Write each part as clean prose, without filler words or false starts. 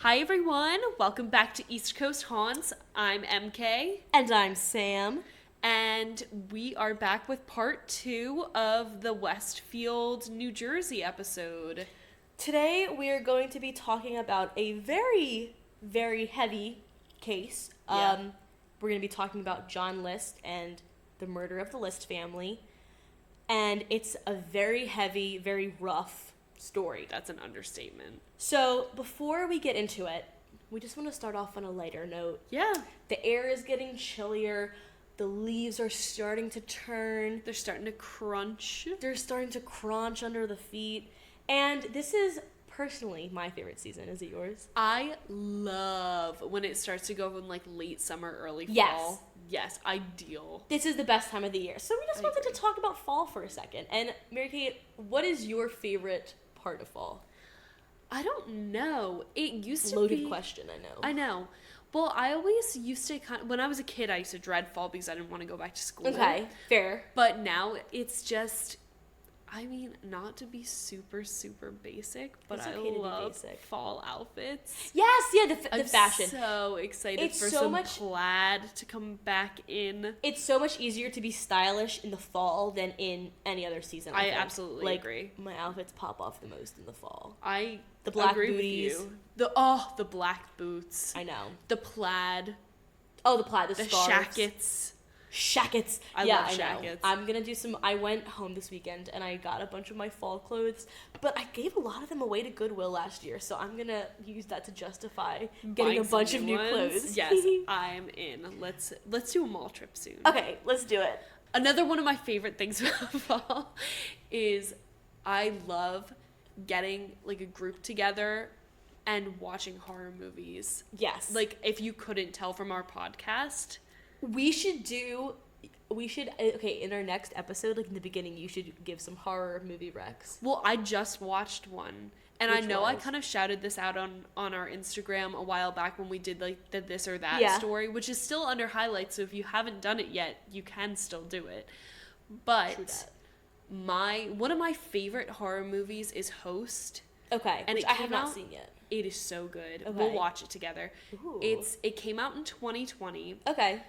Hi everyone, welcome back to East Coast Haunts. I'm MK. And I'm Sam. And we are back with part 2 of the Westfield, New Jersey episode. Today we are going to be talking about a very, very heavy case. Yeah. We're going to be talking about John List and the murder of the List family. And it's a very heavy, very rough story. That's an understatement. So before we get into it, we just want to start off on a lighter note. Yeah. The air is getting chillier. The leaves are starting to turn. They're starting to crunch. They're starting to crunch under the feet. And this is personally my favorite season. Is it yours? I love when it starts to go from like late summer, early fall. Yes. Yes, ideal. This is the best time of the year. So we just I wanted agree. to talk about fall for a second. And Mary Kate, what is your favorite part of fall? I don't know. It used to be... Loaded question, I know. I know. Well, I always used to when I was a kid, I used to dread fall because I didn't want to go back to school. Okay, fair. But now it's just, I mean, not to be super, super basic, but It's I okay to be love basic. fall outfits. Yes, yeah, the I'm fashion. so excited It's for so some much- plaid to come back in. It's so much easier to be stylish in the fall than in any other season. I think. absolutely agree. My outfits pop off the most in the fall. I The black agree booties. with you. The black boots. I know. The plaid. Oh, the plaid, the The scarves. shackets. I love know. shackets. I'm gonna do some. I went home this weekend and I got a bunch of my fall clothes, but I gave a lot of them away to Goodwill last year, so I'm gonna use that to justify getting Buying a some bunch of new ones. clothes. Yes, I'm in. Let's do a mall trip soon. Okay, let's do it. Another one of my favorite things about fall is I love getting like a group together and watching horror movies. Yes. Like if you couldn't tell from our podcast, we should in our next episode, like in the beginning, you should give some horror movie recs. well, I just watched one. And I Which know I was? kind of shouted this out on our Instagram a while back when we did like the this or that Yeah. story, which is still under highlights. So if you haven't done it yet, you can still do it. But True that. one of my favorite horror movies is Host. Okay, And which it I have came not out- seen yet. It is so good. Okay. We'll watch it together. Ooh. It came out in 2020. Okay.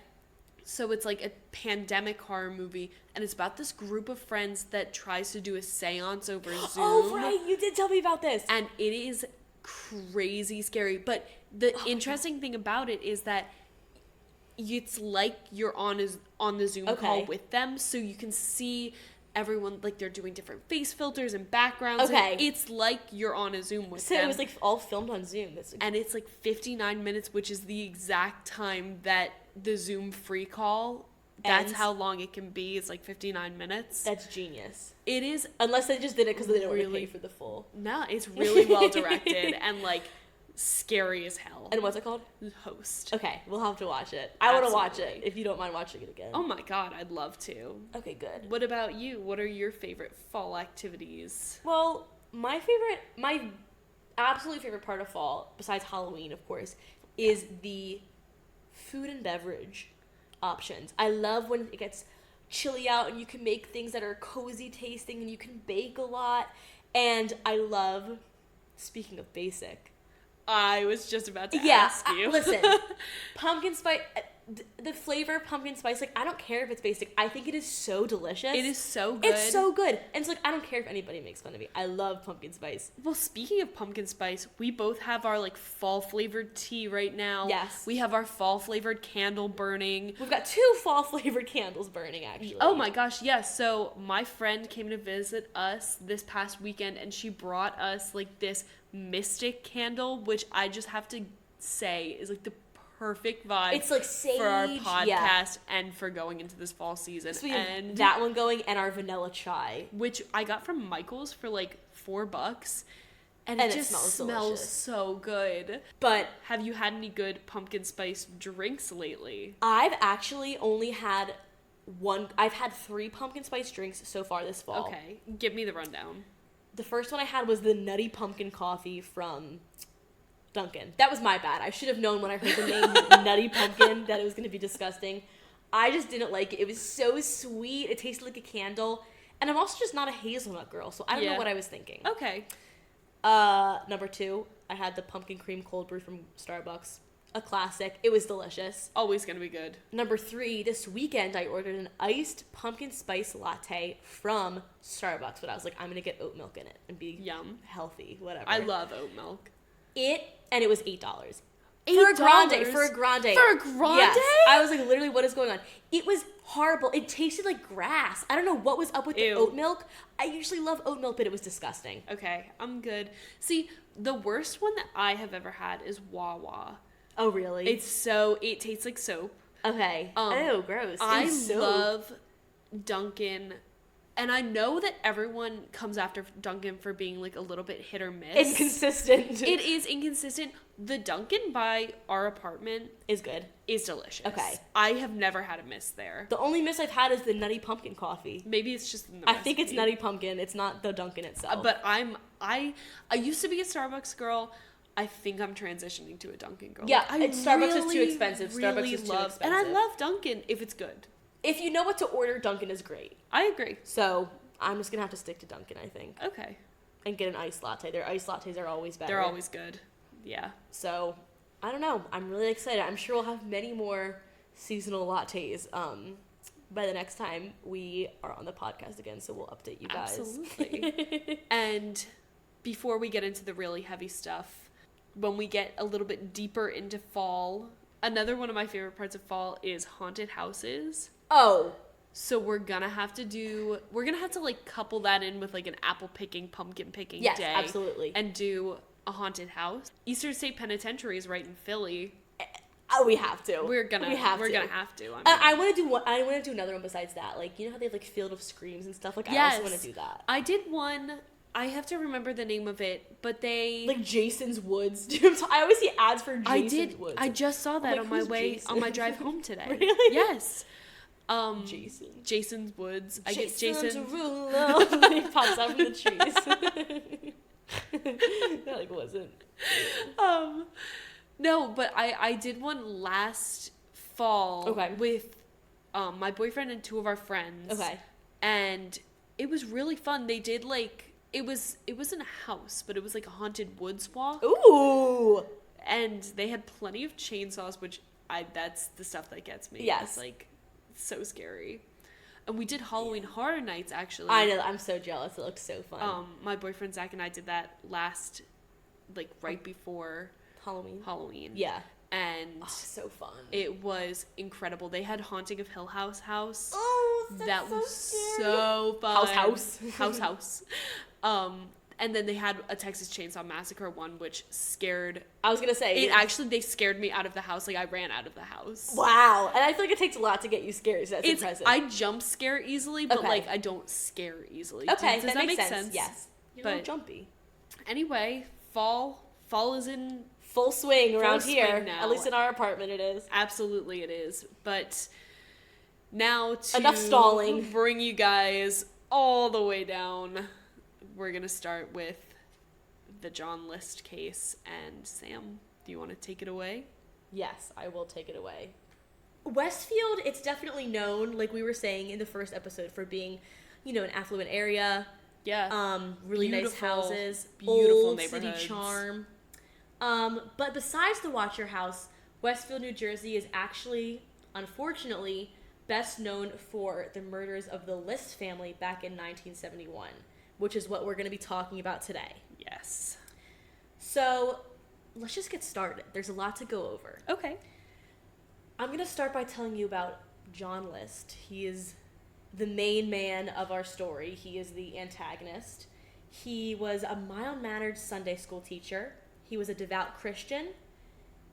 So it's like a pandemic horror movie, and it's about this group of friends that tries to do a seance over Zoom. Oh right, you did tell me about this. And it is crazy scary. But the Oh my interesting thing about it is that it's like you're on the Zoom Okay. call with them, so you can see everyone, like they're doing different face filters and backgrounds. Okay. And it's like you're on a Zoom with So them. it was like all filmed on Zoom. And it's like 59 minutes, which is the exact time that the Zoom free call, that's Ends. how long it can be. It's like 59 minutes. That's genius. It is, Unless they just did it because they didn't want to Really? pay for the full. no, it's really well directed and like scary as hell. And what's it called? Host. Okay, we'll have to watch it. I want to watch it, Absolutely. if you don't mind watching it again. Oh my god, I'd love to. Okay, good. What about you? What are your favorite fall activities? Well, my absolute favorite part of fall, besides Halloween, of course, is the food and beverage options. I love when it gets chilly out and you can make things that are cozy tasting and you can bake a lot. And I love, speaking of basic, I was just about to yeah, ask you. listen, pumpkin spice, the flavor of pumpkin spice, like, I don't care if it's basic. I think it is so delicious. It is so good. It's so good. And it's like, I don't care if anybody makes fun of me. I love pumpkin spice. Well, speaking of pumpkin spice, we both have our like fall flavored tea right now. Yes. We have our fall flavored candle burning. We've got 2 fall flavored candles burning, actually. Oh my gosh, yes. So my friend came to visit us this past weekend and she brought us like this mystic candle, which I just have to say is like the perfect vibe. It's like sage. for our podcast Yeah. and for going into this fall season. So we have and that one going and our vanilla chai. which I got from Michael's for like $4. And And it it just smells smells delicious. so good. But Have you had any good pumpkin spice drinks lately? I've actually only had I've had 3 pumpkin spice drinks so far this fall. Okay, give me the rundown. The first one I had was the nutty pumpkin coffee from Dunkin'. That was my bad. I should have known when I heard the name Nutty Pumpkin that it was going to be disgusting. I just didn't like it. It was so sweet. It tasted like a candle. And I'm also just not a hazelnut girl, so I don't know Yeah. what I was thinking. Okay. Number 2, I had the pumpkin cream cold brew from Starbucks. A classic. It was delicious. Always gonna be good. Number 3, this weekend I ordered an iced pumpkin spice latte from Starbucks, but I was like, I'm gonna get oat milk in it and be Yum. healthy, whatever. I love oat milk. And it was $8. $8? For a grande. For a grande? Yes. I was like, literally, what is going on? It was horrible. It tasted like grass. I don't know what was up with the oat milk. I usually love oat milk, but it was disgusting. Okay, I'm good. See, the worst one that I have ever had is Wawa. Oh, really? It tastes like soap. Okay. Oh, gross. I love Dunkin', and I know that everyone comes after Dunkin' for being like a little bit hit or miss. Inconsistent. It is inconsistent. The Dunkin' by our apartment is good. Is delicious. Okay. I have never had a miss there. The only miss I've had is the Nutty Pumpkin coffee. Maybe it's just in the recipe. I think it's Nutty Pumpkin. It's not the Dunkin' itself. But I used to be a Starbucks girl. I think I'm transitioning to a Dunkin' girl. Yeah, Starbucks is too expensive. Starbucks is too expensive. And I love Dunkin' if it's good. If you know what to order, Dunkin' is great. I agree. So I'm just gonna have to stick to Dunkin', I think. Okay. And get an iced latte. Their iced lattes are always better. They're always good. Yeah. So I don't know. I'm really excited. I'm sure we'll have many more seasonal lattes by the next time we are on the podcast again. So we'll update you guys. Absolutely. And before we get into the really heavy stuff, when we get a little bit deeper into fall, another one of my favorite parts of fall is haunted houses. Oh. So we're gonna have to like couple that in with like an apple picking, pumpkin picking day. Yes, absolutely. And do a haunted house. Eastern State Penitentiary is right in Philly. Oh, we have to. We're gonna have to. I want to do one. I want to do another one besides that. Like, you know how they have like Field of Screams and stuff. Like, yes. I also want to do that. I did one. I have to remember the name of it, but they like Jason's Woods. I always see ads for Jason's Woods. I just saw that on my way Jason? on my drive home today. Really? Yes. Jason's Woods. I get Jason. He pops out from the trees. That like wasn't. No, but I did one last fall with my boyfriend and 2 of our friends. Okay. And it was really fun. They did like it wasn't a house, but it was like a haunted woods walk. Ooh. And they had plenty of chainsaws, which that's the stuff that gets me. Yes. It's like so scary. And we did Halloween Horror Nights, actually. I know. I'm so jealous. It looked so fun. My boyfriend Zach and I did that right before Halloween. Yeah. And so fun. It was incredible. They had Haunting of Hill House. Oh, that was so fun. House. And then they had a Texas Chainsaw Massacre one, which scared. I was gonna say they scared me out of the house. Like, I ran out of the house. Wow. And I feel like it takes a lot to get you scared. So that's impressive. I jump scare easily, but like I don't scare easily. Okay, Does that make sense? Yes. You're a little jumpy. Anyway, fall is in full swing around here. Now. At least in our apartment, it is. Absolutely, it is. But now to enough stalling. Bring you guys all the way down. We're going to start with the John List case. And Sam, do you want to take it away? Yes, I will take it away. Westfield, it's definitely known, like we were saying in the first episode, for being, an affluent area. Yeah. Really nice houses. Beautiful old neighborhoods. City charm. But besides the Watch Your House, Westfield, New Jersey is actually, unfortunately, best known for the murders of the List family back in 1971. Which is what we're going to be talking about today. Yes. So, let's just get started. There's a lot to go over. Okay. I'm going to start by telling you about John List. He is the main man of our story. He is the antagonist. He was a mild-mannered Sunday school teacher. He was a devout Christian.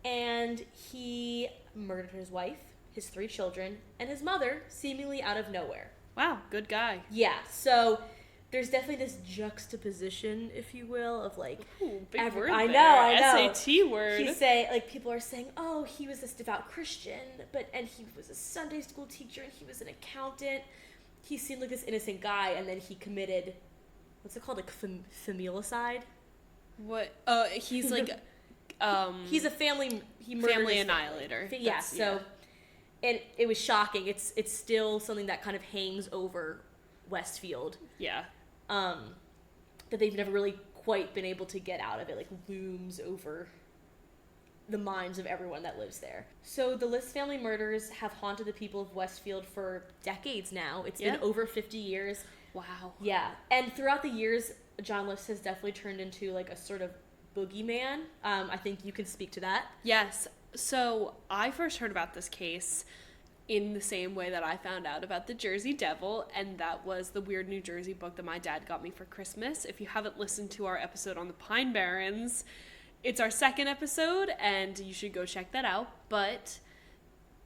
And he murdered his wife, his 3 children, and his mother, seemingly out of nowhere. Wow, good guy. Yeah, so there's definitely this juxtaposition, if you will, of like... Ooh, big word I there. know. SAT word. People are saying, oh, he was this devout Christian, and he was a Sunday school teacher, and he was an accountant. He seemed like this innocent guy, and then he committed, what's it called, like familicide? What? He's like... he's a family annihilator. Yeah, so... And it was shocking. It's still something that kind of hangs over Westfield. Yeah. That they've never really quite been able to get out of it, like looms over the minds of everyone that lives there. So the List family murders have haunted the people of Westfield for decades now. It's been over 50 years. Wow. Yeah. And throughout the years, John List has definitely turned into like a sort of boogeyman. I think you can speak to that. Yes. So I first heard about this case in the same way that I found out about the Jersey Devil, and that was the Weird New Jersey book that my dad got me for Christmas. If you haven't listened to our episode on the Pine Barrens, it's our second episode, and you should go check that out. But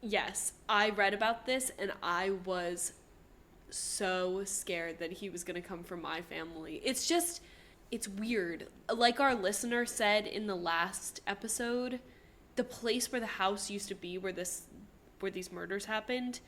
yes, I read about this, and I was so scared that he was going to come from my family. It's weird. Like our listener said in the last episode, the place where the house used to be where these murders happened,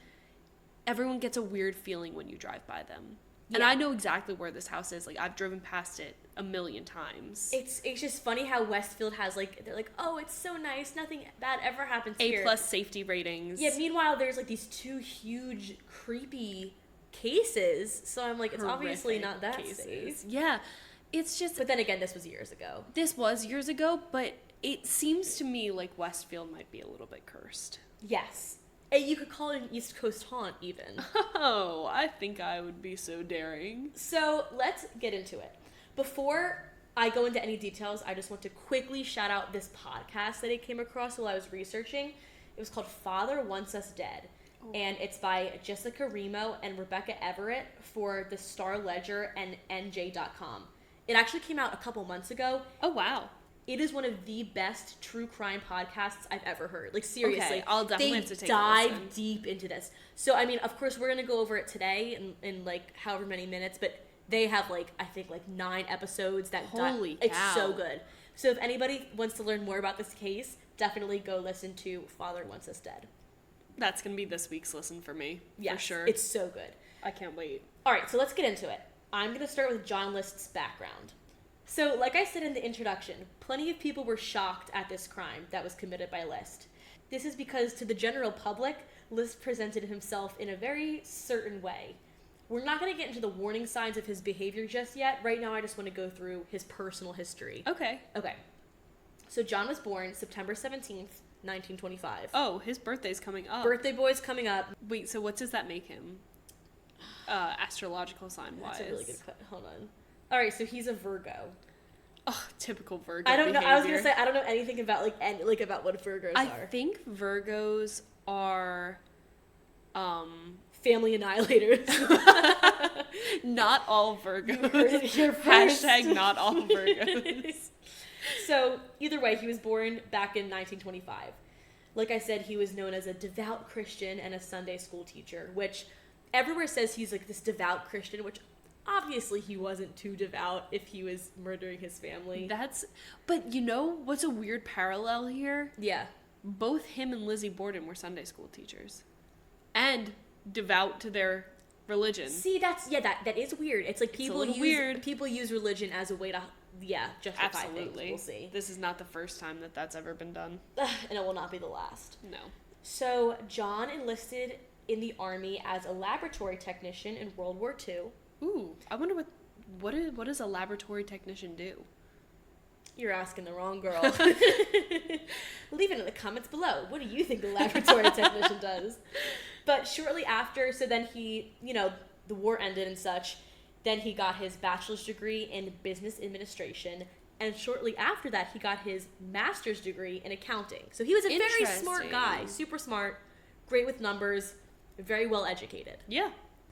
everyone gets a weird feeling when you drive by them. Yeah. And I know exactly where this house is. Like, I've driven past it a million times. It's just funny how Westfield has, like, they're like, oh, it's so nice, nothing bad ever happens here. A+ safety ratings. Yeah, meanwhile, there's, like, these two huge, creepy cases. So I'm like, it's Horrific obviously not that cases. safe. Yeah. It's just... But then again, this was years ago. This was years ago, but it seems to me like Westfield might be a little bit cursed. Yes. And you could call it an East Coast haunt, even. Oh, I think I would be so daring. So let's get into it. Before I go into any details, I just want to quickly shout out this podcast that I came across while I was researching. It was called Father Wants Us Dead. Oh. And it's by Jessica Remo and Rebecca Everett for the Star Ledger and NJ.com. It actually came out a couple months ago. Oh, wow. It is one of the best true crime podcasts I've ever heard. Like, seriously. Okay, I'll definitely have to take a listen. listen. Dive deep into this. So, I mean, of course, we're going to go over it today in like, however many minutes, but they have, like, I think, like, 9 episodes that... Holy cow. It's so good. So, if anybody wants to learn more about this case, definitely go listen to Father Wants Us Dead. That's going to be this week's listen for me, for sure. It's so good. I can't wait. All right, so let's get into it. I'm going to start with John List's background. So, like I said in the introduction, plenty of people were shocked at this crime that was committed by List. This is because to the general public, List presented himself in a very certain way. We're not going to get into the warning signs of his behavior just yet. Right now, I just want to go through his personal history. Okay. So, John was born September 17th, 1925. Oh, his birthday's coming up. Birthday boy's coming up. Wait, so what does that make him? Astrological sign-wise. That's a really good cut. Hold on. All right, so he's a Virgo. Oh, typical Virgo I don't know. behavior. I was gonna say I don't know anything about about what Virgos are. I think Virgos are, family annihilators. Not all Virgos. You heard it here first. Hashtag not all Virgos. So either way, he was born back in 1925. Like I said, he was known as a devout Christian and a Sunday school teacher, which everywhere says he's like this devout Christian, which. Obviously, he wasn't too devout if he was murdering his family. But you know what's a weird parallel here? Yeah. Both him and Lizzie Borden were Sunday school teachers. And devout to their religion. See, that is weird. It's like people use religion as a way to, justify things. We'll see. This is not the first time that's ever been done. And it will not be the last. No. So, John enlisted in the Army as a laboratory technician in World War II. Ooh, I wonder what does a laboratory technician do? You're asking the wrong girl. Leave it in the comments below. What do you think a laboratory technician does? But shortly after, so then he, the war ended and such, then he got his bachelor's degree in business administration, and shortly after that, he got his master's degree in accounting. So he was a very smart guy, super smart, great with numbers, very well educated. Yeah.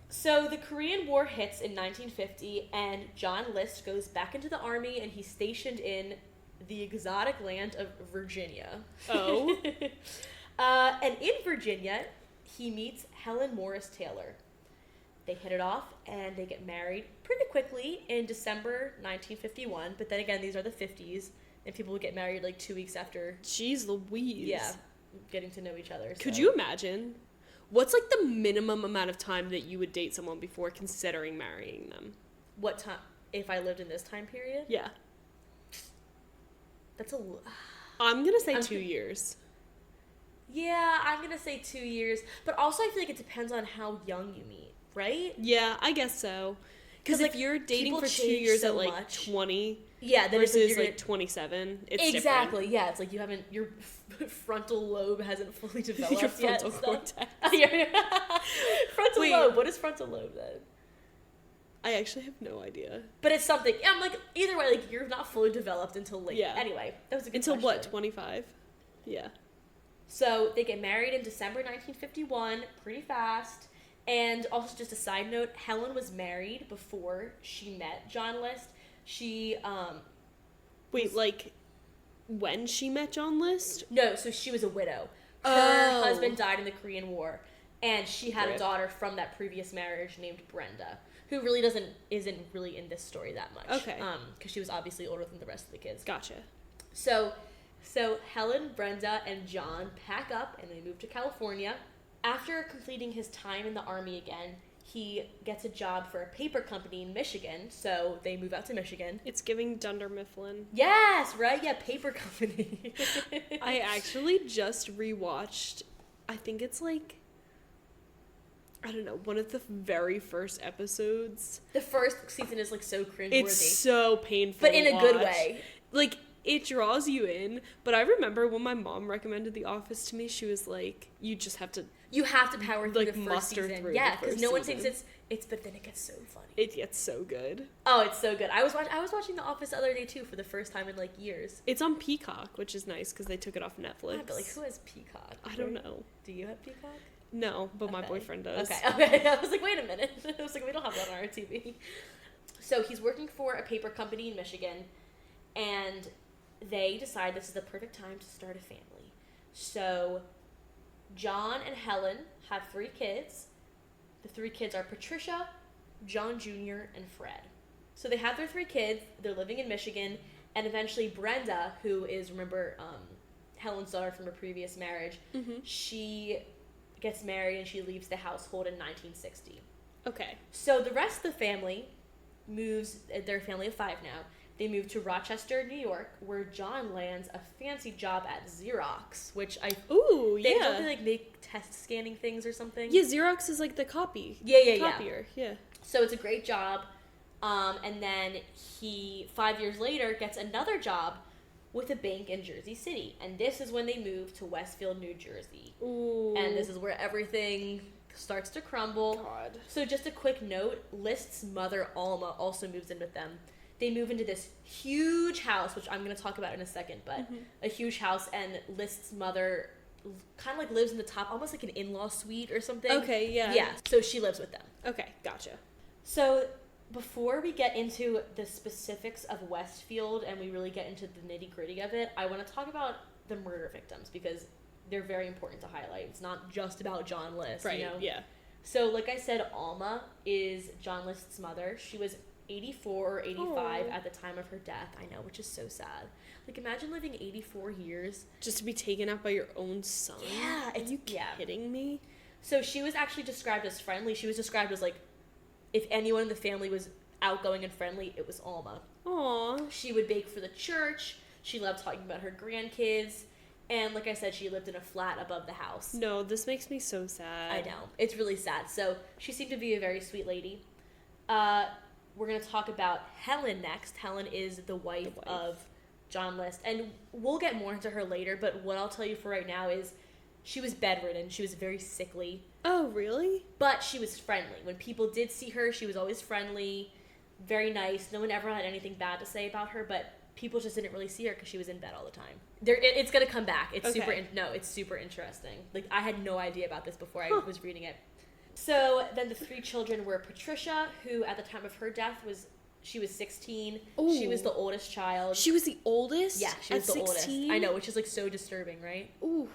So the Korean War hits in 1950, and John List goes back into the Army, and he's stationed in the exotic land of Virginia. Oh. And in Virginia, he meets Helen Morris Taylor. They hit it off, and they get married pretty quickly in December 1951. But then again, these are the 50s, and people would get married like 2 weeks after. Jeez Louise. Yeah, getting to know each other. Could you imagine? What's like the minimum amount of time that you would date someone before considering marrying them? What time? If I lived in this time period? Yeah. That's I'm going to say 2 years. Yeah, I'm going to say 2 years. But also I feel like it depends on how young you meet, right? Yeah, I guess so. Because if you're dating for 2 years at like 20, Yeah, then versus you're like 27. It's exactly. Yeah, it's like you haven't your frontal lobe hasn't fully developed your yet. frontal cortex. Frontal lobe. What is frontal lobe then? I actually have no idea. But it's something. I'm like either way. Like you're not fully developed until late. Yeah. Anyway, that was a good until question. what 25? Yeah. So they get married in December 1951, pretty fast. And also, just a side note, Helen was married before she met John List. She Wait, like when she met John List? No, so she was a widow. Her husband died in the Korean War, and she had a daughter from that previous marriage named Brenda, who really isn't really in this story that much. Okay. Because she was obviously older than the rest of the kids. Gotcha. So Helen, Brenda, and John pack up and they move to California. After completing his time in the army again, he gets a job for a paper company in Michigan, so they move out to Michigan. It's giving Dunder Mifflin. Yes, right? Yeah, paper company. I actually just rewatched, I think it's like, I don't know, one of the very first episodes. The first season is like so cringeworthy. It's so painful but in to a good watch. way. Like, it draws you in, but I remember when my mom recommended The Office to me, she was like, you just have to... You have to power through like, the first muster season. through Yeah, the because first no one season. thinks it's but then it gets so funny. It gets so good. Oh, it's so good. I was watching The Office the other day too for the first time in like years. It's on Peacock, which is nice because they took it off Netflix. Yeah, but like who has Peacock? I don't know. Do you have Peacock? No, but my Okay. boyfriend does. Okay. I was like, wait a minute. I was like, we don't have that on our TV. So he's working for a paper company in Michigan, and they decide this is the perfect time to start a family. So John and Helen have 3 kids. The 3 kids are Patricia, John Jr., and Fred. So they have their 3 kids. They're living in Michigan, and eventually Brenda, who is, remember, Helen's daughter from a previous marriage, she gets married and she leaves the household in 1960. Okay. So the rest of the family moves, they're a family of 5 now. They move to Rochester, New York, where John lands a fancy job at Xerox, which Ooh, yeah. don't they like make test scanning things or something? Yeah, Xerox is like the Yeah. copier. Yeah. So it's a great job. And then he, 5 years later, gets another job with a bank in Jersey City. And this is when they move to Westfield, New Jersey. Ooh. And this is where everything starts to crumble. God. So just a quick note, List's mother, Alma, also moves in with them. They move into this huge house, which I'm going to talk about in a second, but a huge house, and List's mother kind of like lives in the top, almost like an in-law suite or something. Okay, yeah. Yeah, so she lives with them. Okay, gotcha. So before we get into the specifics of Westfield and we really get into the nitty-gritty of it, I want to talk about the murder victims because they're very important to highlight. It's not just about John List, Right, you know? yeah. So like I said, Alma is John List's mother. She was 84 or 85 at the time of her death. I know, which is so sad. Like, imagine living 84 years. Just to be taken out by your own son? Yeah. Are you kidding me? So she was actually described as friendly. She was described as, like, if anyone in the family was outgoing and friendly, it was Alma. Aww. She would bake for the church. She loved talking about her grandkids. And like I said, she lived in a flat above the house. No, this makes me so sad. I know. It's really sad. So she seemed to be a very sweet lady. We're going to talk about Helen next. Helen is the wife of John List. And we'll get more into her later, but what I'll tell you for right now is she was bedridden. She was very sickly. Oh, really? But she was friendly. When people did see her, she was always friendly, very nice. No one ever had anything bad to say about her, but people just didn't really see her because she was in bed all the time. It's going to come back. It's Okay. it's super interesting. Like, I had no idea about this before I was reading it. So then the 3 children were Patricia, who at the time of her death was 16. Ooh. She was the oldest child. She was the oldest? Yeah, she was at the 16? oldest. I know, which is like so disturbing, right? Ooh.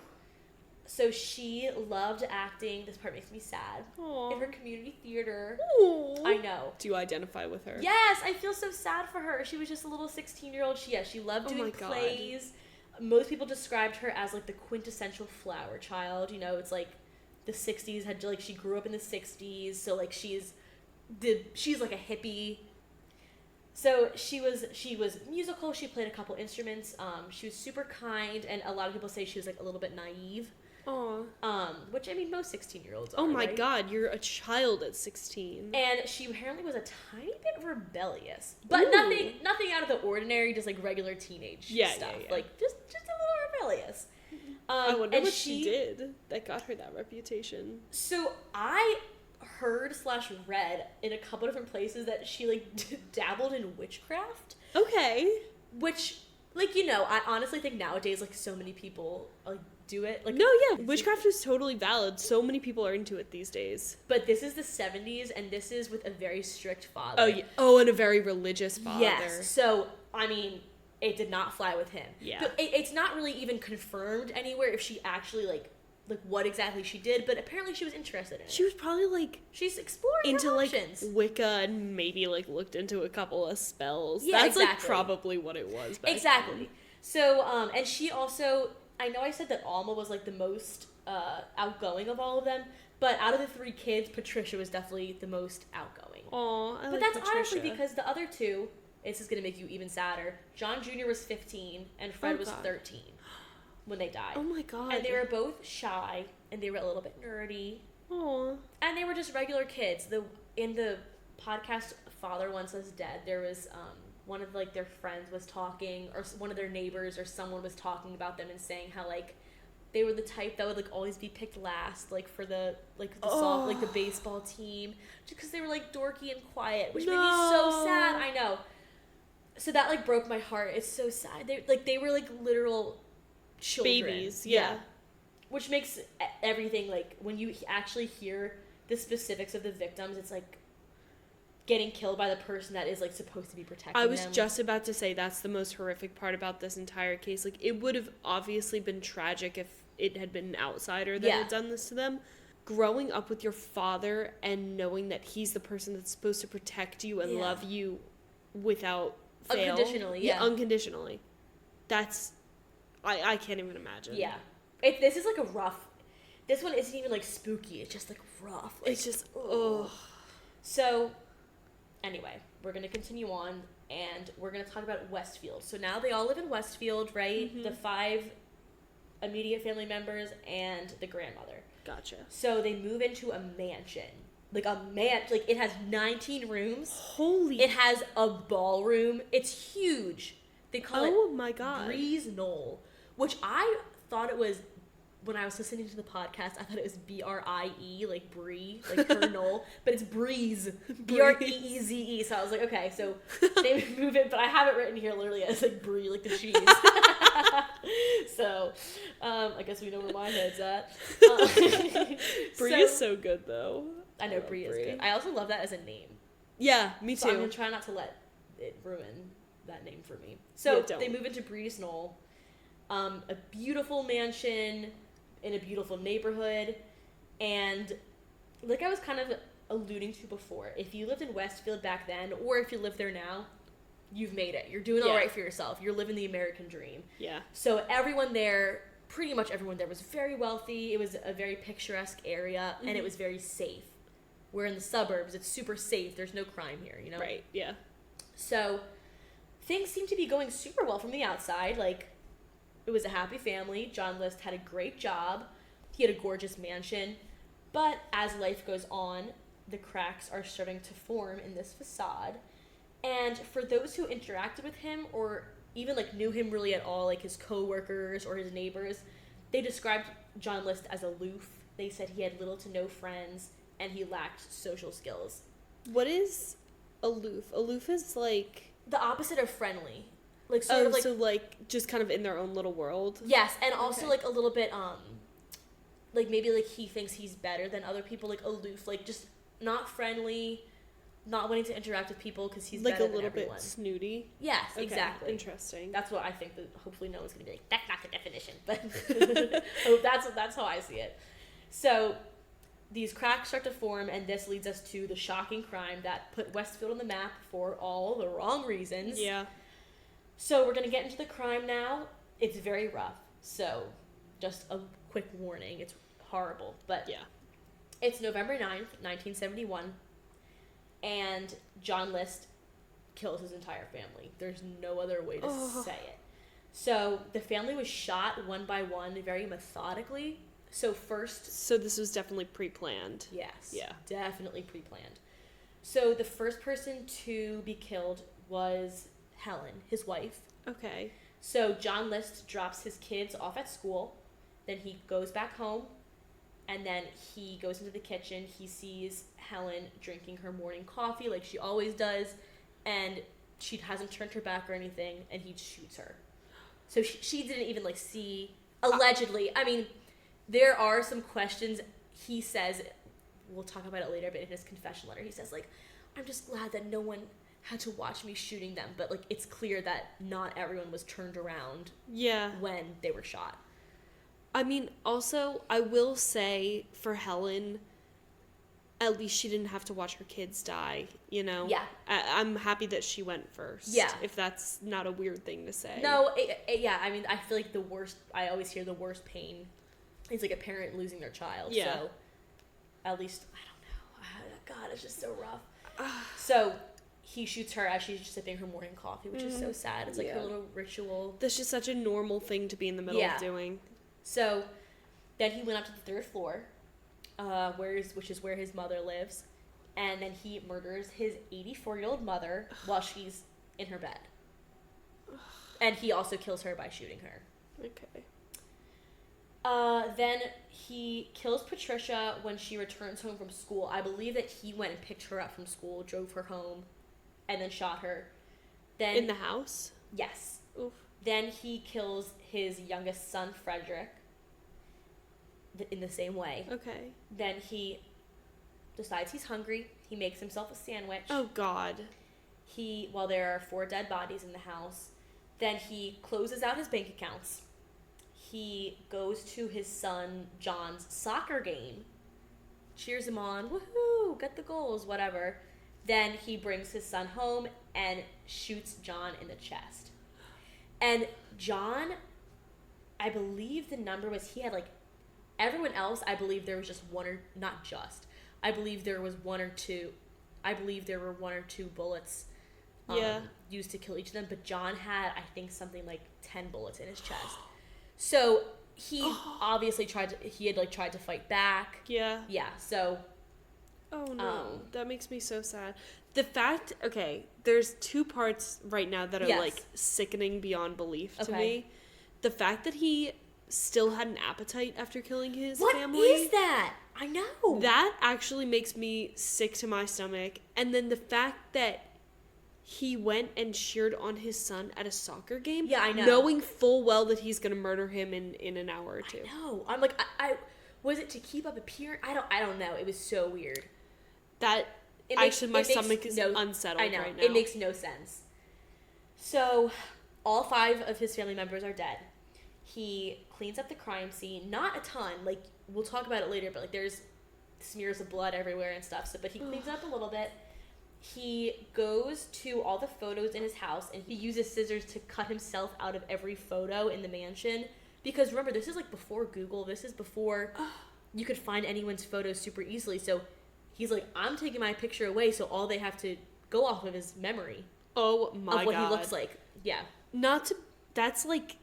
So she loved acting. This part makes me sad. Aww. In her community theater. Ooh. I know. Do you identify with her? Yes, I feel so sad for her. She was just a little 16-year-old. She loved Oh doing my God. plays. Most people described her as like the quintessential flower child. You know, it's like the 60s had like she grew up in the 60s, so like she's like a hippie. So she was musical. She played a couple instruments. She was super kind, and a lot of people say she was like a little bit naive. Aw. Which, I mean, most 16-year-olds are, Oh my right? God, you're a child at 16. And she apparently was a tiny bit rebellious, but Ooh. nothing out of the ordinary, just like regular teenage stuff. Yeah. Like just a little rebellious. I wonder and what she did that got her that reputation. So I heard/read in a couple different places that she like dabbled in witchcraft. Okay. Which, like, you know, I honestly think nowadays, like, so many people like do it. Like, No, yeah, witchcraft is totally valid. So many people are into it these days. But this is the 70s, and this is with a very strict father. Oh, yeah. Oh, and a very religious father. Yes. So, I mean, it did not fly with him. Yeah. But it's not really even confirmed anywhere if she actually, like what exactly she did, but apparently she was interested in it. She was probably, like, she's exploring into, her like, options. Wicca and maybe, like, looked into a couple of spells. Yeah, That's, exactly. like, probably what it was back Exactly. then. So, and she also, I know I said that Alma was, like, the most outgoing of all of them, but out of the 3 kids, Patricia was definitely the most outgoing. Aw, But like that's Patricia. honestly because the other 2, this is going to make you even sadder, John Jr. was 15 and Fred was God. 13 when they died. Oh my God. And they were both shy, and they were a little bit nerdy, Aw. and they were just regular kids. In the podcast Father Once Was Dead, there was one of like their friends was talking, or one of their neighbors or someone was talking about them and saying how like they were the type that would like always be picked last, like for the like the baseball team, just because they were like dorky and quiet, which made me so sad. I know. So that like broke my heart. It's so sad. They were like literal children. Babies, yeah. Which makes everything, like, when you actually hear the specifics of the victims, it's like getting killed by the person that is like supposed to be protecting them. I was just about to say that's the most horrific part about this entire case. Like, it would have obviously been tragic if it had been an outsider that had done this to them. Growing up with your father and knowing that he's the person that's supposed to protect you and love you without fail. Unconditionally, yeah. Unconditionally. That's... I can't even imagine. Yeah. This is like a rough... This one isn't even like spooky. It's just like rough. Like, It's just... Ugh. So, anyway, we're going to continue on, and we're going to talk about Westfield. So now they all live in Westfield, right? Mm-hmm. The 5 immediate family members and the grandmother. Gotcha. So they move into a mansion. Like it has 19 rooms. Holy... It has a ballroom. It's huge. They call it Oh my God. Breeze Knoll, which I thought it was, when I was listening to the podcast, I thought it was B-R-I-E, like Bree, like her Knoll, but it's Breeze, B-R-E-E-Z-E. So I was like, okay, so they move it, but I have it written here literally as like Brie, like the cheese. So I guess we know where my head's at. Brie is so good, though. I know Brie is good. I also love that as a name. Yeah, me too. So I'm going to try not to let it ruin that name for me. So Yeah, they move into Breeze Knoll, a beautiful mansion in a beautiful neighborhood, and like I was kind of alluding to before, if you lived in Westfield back then, or if you live there now, you've made it. You're doing all right for yourself. You're living the American dream. Yeah. So everyone there, pretty much everyone there, was very wealthy. It was a very picturesque area, and it was very safe. Where in the suburbs, it's super safe. There's no crime here, you know? Right, yeah. So things seem to be going super well from the outside. Like, it was a happy family. John List had a great job. He had a gorgeous mansion. But as life goes on, the cracks are starting to form in this facade. And for those who interacted with him, or even like knew him really at all, like his coworkers or his neighbors, they described John List as aloof. They said he had little to no friends, and he lacked social skills. What is aloof? Aloof is like... The opposite of friendly. Like sort of like... so like just kind of in their own little world? Yes, and also like a little bit, like maybe like he thinks he's better than other people, like aloof, like just not friendly, not wanting to interact with people because he's like better a little than everyone. bit snooty? Yes, Okay, exactly. interesting. That's what I think, that hopefully no one's going to be like, that's not the definition, but oh, that's how I see it. So these cracks start to form, and this leads us to the shocking crime that put Westfield on the map for all the wrong reasons. Yeah. So we're going to get into the crime now. It's very rough, so just a quick warning. It's horrible, but Yeah. It's November 9th, 1971, and John List kills his entire family. There's no other way to say it. So the family was shot one by one very methodically. So first... So this was definitely pre-planned. Yes. Yeah. Definitely pre-planned. So the first person to be killed was Helen, his wife. Okay. So John List drops his kids off at school. Then he goes back home. And then he goes into the kitchen. He sees Helen drinking her morning coffee like she always does. And she hasn't turned her back or anything. And he shoots her. So she didn't even, like, see... Allegedly. I mean, there are some questions. He says... We'll talk about it later, but in his confession letter, he says, like, I'm just glad that no one had to watch me shooting them. But, like, it's clear that not everyone was turned around when they were shot. I mean, also, I will say, for Helen, at least she didn't have to watch her kids die, you know? Yeah. I'm happy that she went first. Yeah. If that's not a weird thing to say. No, yeah, I mean, I feel like I always hear the worst pain is, like, a parent losing their child. Yeah. So, at least, I don't know. God, it's just so rough. So, he shoots her as she's just sipping her morning coffee, which is so sad. It's like her little ritual. That's just such a normal thing to be in the middle of doing. So, then he went up to the third floor, which is where his mother lives, and then he murders his 84-year-old mother while she's in her bed. And he also kills her by shooting her. Okay. Then he kills Patricia when she returns home from school. I believe that he went and picked her up from school, drove her home, and then shot her. Then in the house? Yes. Oof. Then he kills his youngest son, Frederick, in the same way. Okay. Then he decides he's hungry. He makes himself a sandwich. Oh, God. While there are 4 dead bodies in the house, then he closes out his bank accounts. He goes to his son John's soccer game, cheers him on, woohoo, get the goals, whatever. Then he brings his son home and shoots John in the chest. And John, I believe the number was, he had, like, everyone else, I believe there was just one or, not just, I believe there was one or two, I believe there were 1 or 2 bullets used to kill each of them, but John had, I think, something like 10 bullets in his chest. So he obviously tried to fight back. Yeah. Yeah, so. Oh no, that makes me so sad. The fact, okay, there's 2 parts right now that are like sickening beyond belief to me. The fact that he still had an appetite after killing his family. What is that? I know. That actually makes me sick to my stomach. And then the fact that he went and cheered on his son at a soccer game. Yeah, I know. Knowing full well that he's going to murder him in an hour or 2. I know. I'm like, I was it to keep up appearance? I don't know. It was so weird. That, actually, my stomach is unsettled I know. right now. It makes no sense. So, all 5 of his family members are dead. He cleans up the crime scene. Not a ton. Like, we'll talk about it later, but, like, there's smears of blood everywhere and stuff. So, but he cleans up a little bit. He goes to all the photos in his house, and he uses scissors to cut himself out of every photo in the mansion. Because remember, this is like before Google. This is before you could find anyone's photos super easily. So he's like, I'm taking my picture away, so all they have to go off of is memory. Oh my God. Of what he looks like. Yeah. That's like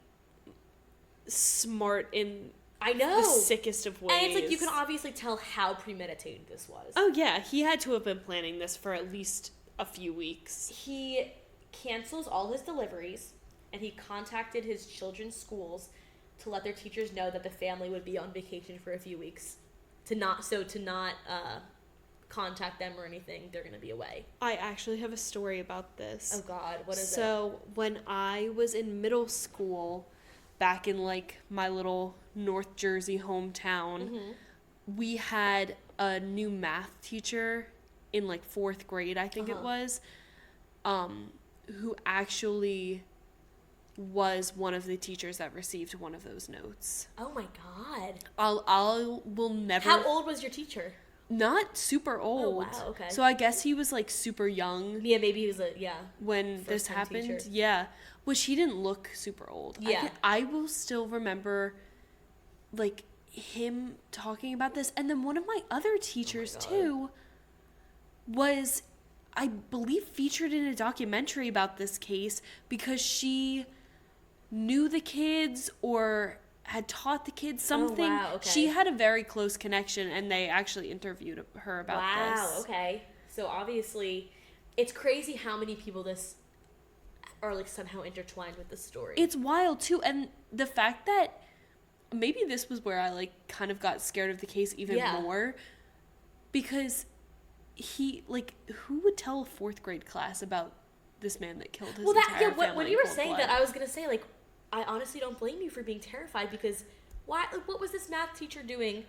smart in I know. the sickest of ways. And it's like you can obviously tell how premeditated this was. Oh yeah, he had to have been planning this for at least a few weeks. He cancels all his deliveries, and he contacted his children's schools to let their teachers know that the family would be on vacation for a few weeks. To not contact them or anything. They're going to be away. I actually have a story about this. Oh God, what is it? So when I was in middle school, back in like my little North Jersey hometown, we had a new math teacher in like 4th grade, I think it was, who actually was one of the teachers that received one of those notes. Oh my God. Will never. How old was your teacher? Not super old. Oh wow, okay. So I guess he was like super young. Yeah, maybe he was when this happened. Teacher. Yeah. Which he didn't look super old. Yeah. I will still remember like him talking about this. And then one of my other teachers too was, I believe, featured in a documentary about this case because she knew the kids or had taught the kids something. Oh, wow, okay. She had a very close connection, and they actually interviewed her about this. Wow, okay. So obviously, it's crazy how many people this are like somehow intertwined with the story. It's wild too, and the fact that maybe this was where I like kind of got scared of the case even more, because who would tell a 4th grade class about this man that killed his entire family? When you were saying that, I was gonna say, like, I honestly don't blame you for being terrified, because what was this math teacher doing?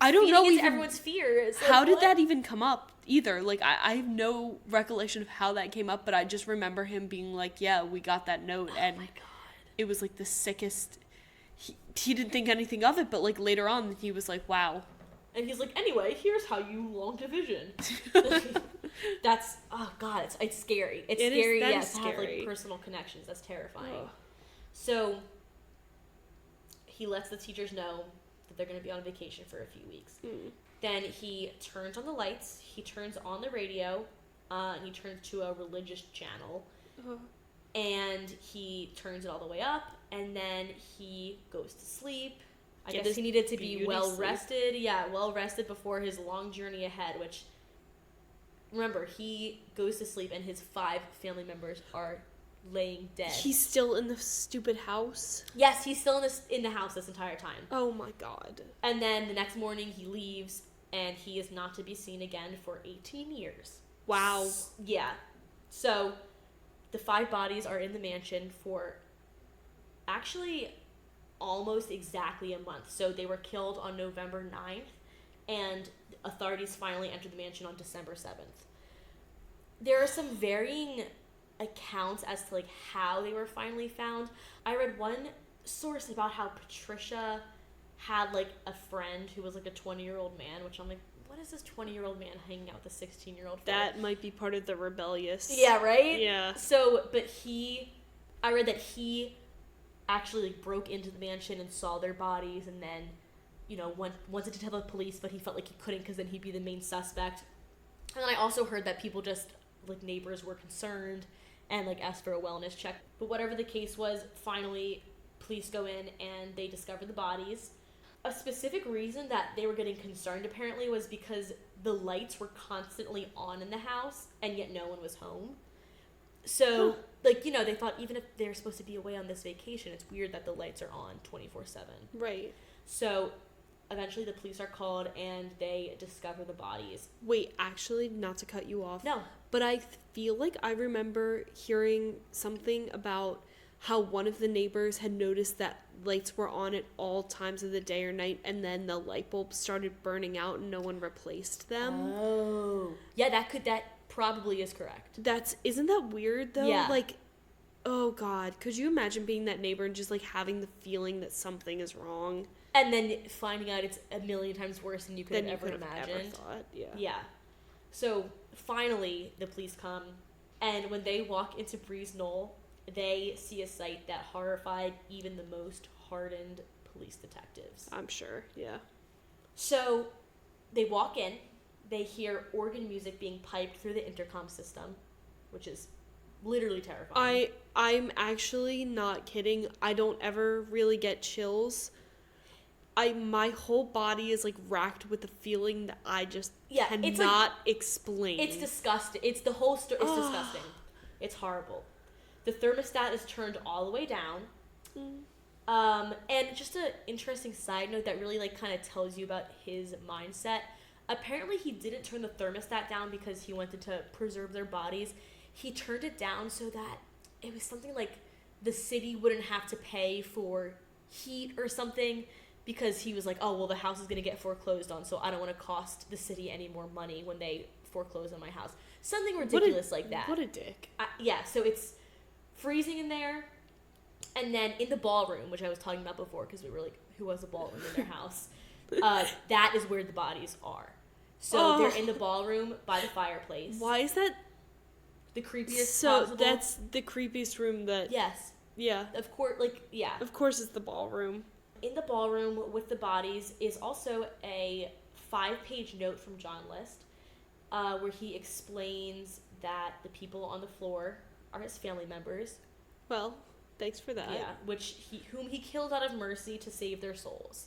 I don't know even everyone's fears. Like, how did that even come up either? Like, I have no recollection of how that came up, but I just remember him being like, yeah, we got that note, and my God. It was like the sickest. He didn't think anything of it, but like later on he was like, wow. And he's like, anyway, here's how you long division. That's, oh God, it's scary. It's scary, yes, to have like personal connections. That's terrifying. Oh. So he lets the teachers know that they're going to be on vacation for a few weeks. Then he turns on the lights, he turns on the radio, and he turns to a religious channel. And he turns it all the way up, and then he goes to sleep. I guess he needed to be well rested. Yeah, well rested before his long journey ahead, which, remember, he goes to sleep and his 5 family members are laying dead. He's still in the stupid house? Yes, he's still in the house this entire time. Oh my God. And then the next morning he leaves, and he is not to be seen again for 18 years. Wow. Yeah. So the 5 bodies are in the mansion for actually almost exactly a month. So they were killed on November 9th, and authorities finally entered the mansion on December 7th. There are some varying accounts as to like how they were finally found. I read one source about how Patricia had like a friend who was like a 20-year-old man, which I'm like, what is this 20-year-old man hanging out with a 16-year-old? That might be part of the rebellious. Yeah, right? Yeah. So, but I read that he actually like broke into the mansion and saw their bodies, and then, you know, wanted to tell the police, but he felt like he couldn't because then he'd be the main suspect. And then I also heard that people just, like, neighbors were concerned and like asked for a wellness check. But whatever the case was, finally police go in and they discover the bodies. A specific reason that they were getting concerned apparently was because the lights were constantly on in the house and yet no one was home. So, like, you know, they thought even if they're supposed to be away on this vacation, it's weird that the lights are on 24/7. Right. So, eventually the police are called and they discover the bodies. Wait, actually, not to cut you off. No. But I feel like I remember hearing something about how one of the neighbors had noticed that lights were on at all times of the day or night, and then the light bulbs started burning out and no one replaced them. Oh. Yeah, that probably is correct. Isn't that weird though? Yeah. Like, oh God, could you imagine being that neighbor and just like having the feeling that something is wrong? And then finding out it's a million times worse than you could have ever imagined. Ever thought. Yeah. Yeah. So finally the police come, and when they walk into Breeze Knoll, they see a sight that horrified even the most hardened police detectives. I'm sure, yeah. So they walk in, they hear organ music being piped through the intercom system, which is literally terrifying. I'm actually not kidding. I don't ever really get chills. My whole body is like racked with the feeling that I just cannot explain. It's disgusting. It's the whole story. It's disgusting. It's horrible. The thermostat is turned all the way down. And just an interesting side note that really like kind of tells you about his mindset. Apparently he didn't turn the thermostat down because he wanted to preserve their bodies. He turned it down so that it was something like the city wouldn't have to pay for heat or something, because he was like, oh, well, the house is going to get foreclosed on, so I don't want to cost the city any more money when they foreclose on my house. Something ridiculous like that. What a dick. Yeah, so it's freezing in there. And then in the ballroom, which I was talking about before, because we were like, who has a ballroom in their house? That is where the bodies are. So they're in the ballroom by the fireplace. Why is that the creepiest possible? That's the creepiest room that... Yes. Yeah. Of course, yeah. Of course it's the ballroom. In the ballroom with the bodies is also a 5-page note from John List, where he explains that the people on the floor are his family members. Well, Thanks for that. Yeah, whom he killed out of mercy to save their souls.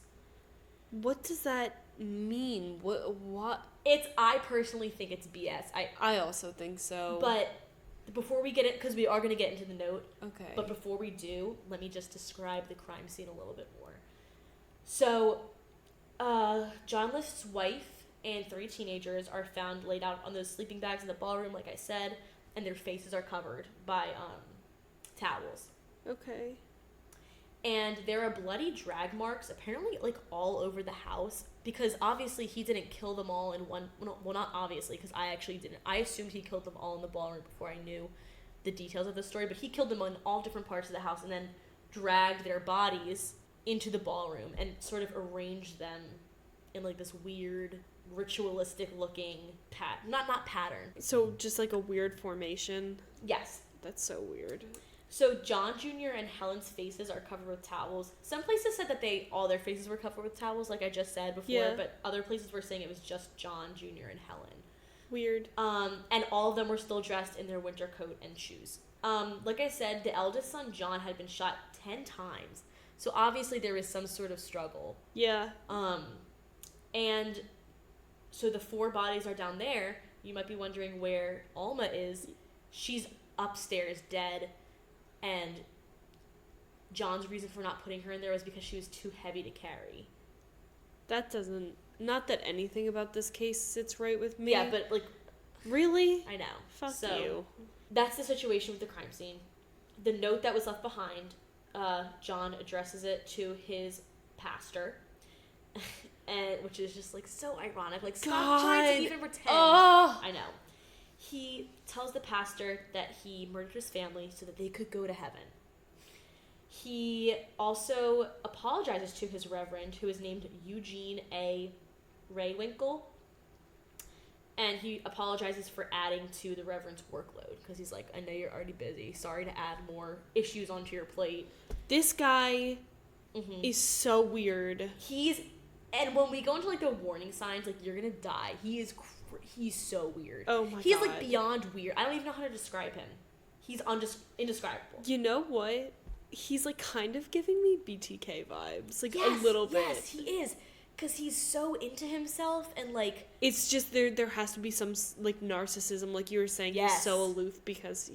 What does that mean? What? I personally think it's BS. I also think so. But before we get it, because we are going to get into the note. Okay. But before we do, let me just describe the crime scene a little bit more. So, John List's wife and 3 teenagers are found laid out on those sleeping bags in the ballroom, like I said, and their faces are covered by towels. Okay. And there are bloody drag marks, apparently, like, all over the house, because obviously he didn't kill them all in one... Well, not obviously, because I actually didn't. I assumed he killed them all in the ballroom before I knew the details of the story, but he killed them in all different parts of the house and then dragged their bodies into the ballroom and sort of arranged them in, like, this weird... ritualistic looking not pattern. So just like a weird formation? Yes. That's so weird. So John Jr. and Helen's faces are covered with towels. Some places said that all their faces were covered with towels, like I just said before, but other places were saying it was just John Jr. and Helen. Weird. And all of them were still dressed in their winter coat and shoes. Like I said, the eldest son, John, had been shot 10 times. So obviously there was some sort of struggle. Yeah. And so the 4 bodies are down there. You might be wondering where Alma is. She's upstairs dead. And John's reason for not putting her in there was because she was too heavy to carry. That doesn't... Not that anything about this case sits right with me. Yeah, but, like... Really? I know. Fuck you. That's the situation with the crime scene. The note that was left behind, John addresses it to his pastor. And which is just, like, so ironic. Like, stop trying to even pretend. Oh. I know. He tells the pastor that he murdered his family so that they could go to heaven. He also apologizes to his reverend, who is named Eugene A. Raywinkle. And he apologizes for adding to the reverend's workload. Because he's like, I know you're already busy. Sorry to add more issues onto your plate. This guy is so weird. And when we go into, like, the warning signs, like, you're gonna die, he's so weird. Oh, my God. He's, like, beyond weird. I don't even know how to describe him. He's indescribable. You know what? He's, like, kind of giving me BTK vibes. Like, a little bit. Yes, he is. Because he's so into himself and, like... It's just there has to be some, like, narcissism. Like you were saying, he's so aloof because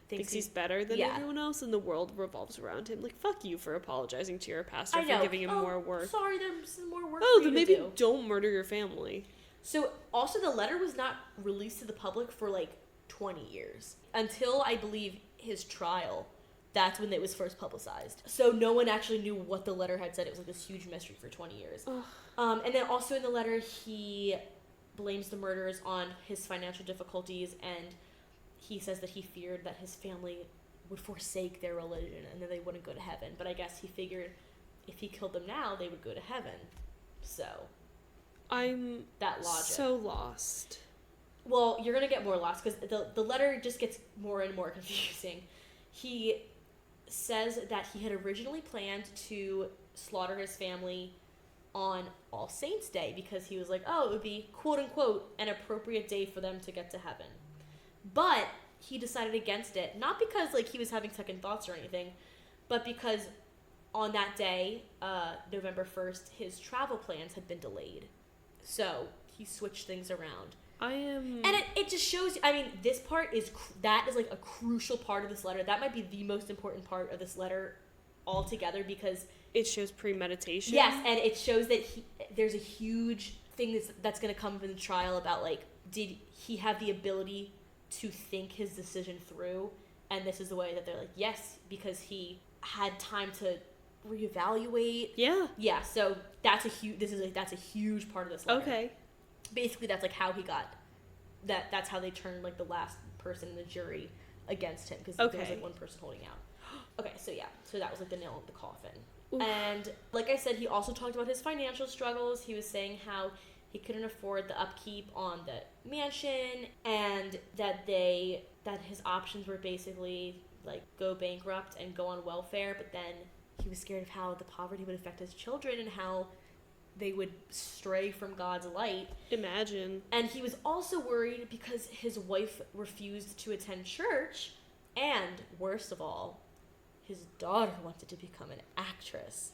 thinks he's better than everyone else, and the world revolves around him. Like, fuck you for apologizing to your pastor for giving him more work. Sorry, there's some more work then maybe don't murder your family. So, also, the letter was not released to the public for, like, 20 years. Until, I believe, his trial. That's when it was first publicized. So, no one actually knew what the letter had said. It was, like, this huge mystery for 20 years. And then also in the letter, he blames the murders on his financial difficulties, and he says that he feared that his family would forsake their religion and then they wouldn't go to heaven. But I guess he figured if he killed them now, they would go to heaven. So, I'm that logic. So lost. Well, you're going to get more lost because the letter just gets more and more confusing. He says that he had originally planned to slaughter his family on All Saints' Day because he was like, oh, it would be, quote-unquote, an appropriate day for them to get to heaven. But he decided against it, not because, like, he was having second thoughts or anything, but because on that day, November 1st, his travel plans had been delayed. So he switched things around. And it just shows, I mean, this part that is, like, a crucial part of this letter. That might be the most important part of this letter altogether because... It shows premeditation? Yes, and it shows that there's a huge thing that's going to come from the trial about, like, did he have the ability to think his decision through? And this is the way that they're like, yes, because he had time to reevaluate. Yeah, so that's a huge part of this letter. Okay. Basically, that's, like, how he got that's how they turned, like, the last person in the jury against him because there was, like, one person holding out. Okay, so yeah, so that was, like, the nail in the coffin. Oof. And like I said, he also talked about his financial struggles. He was saying how he couldn't afford the upkeep on the mansion and that his options were basically, like, go bankrupt and go on welfare, but then he was scared of how the poverty would affect his children and how they would stray from God's light. Imagine. And he was also worried because his wife refused to attend church, and worst of all, his daughter wanted to become an actress.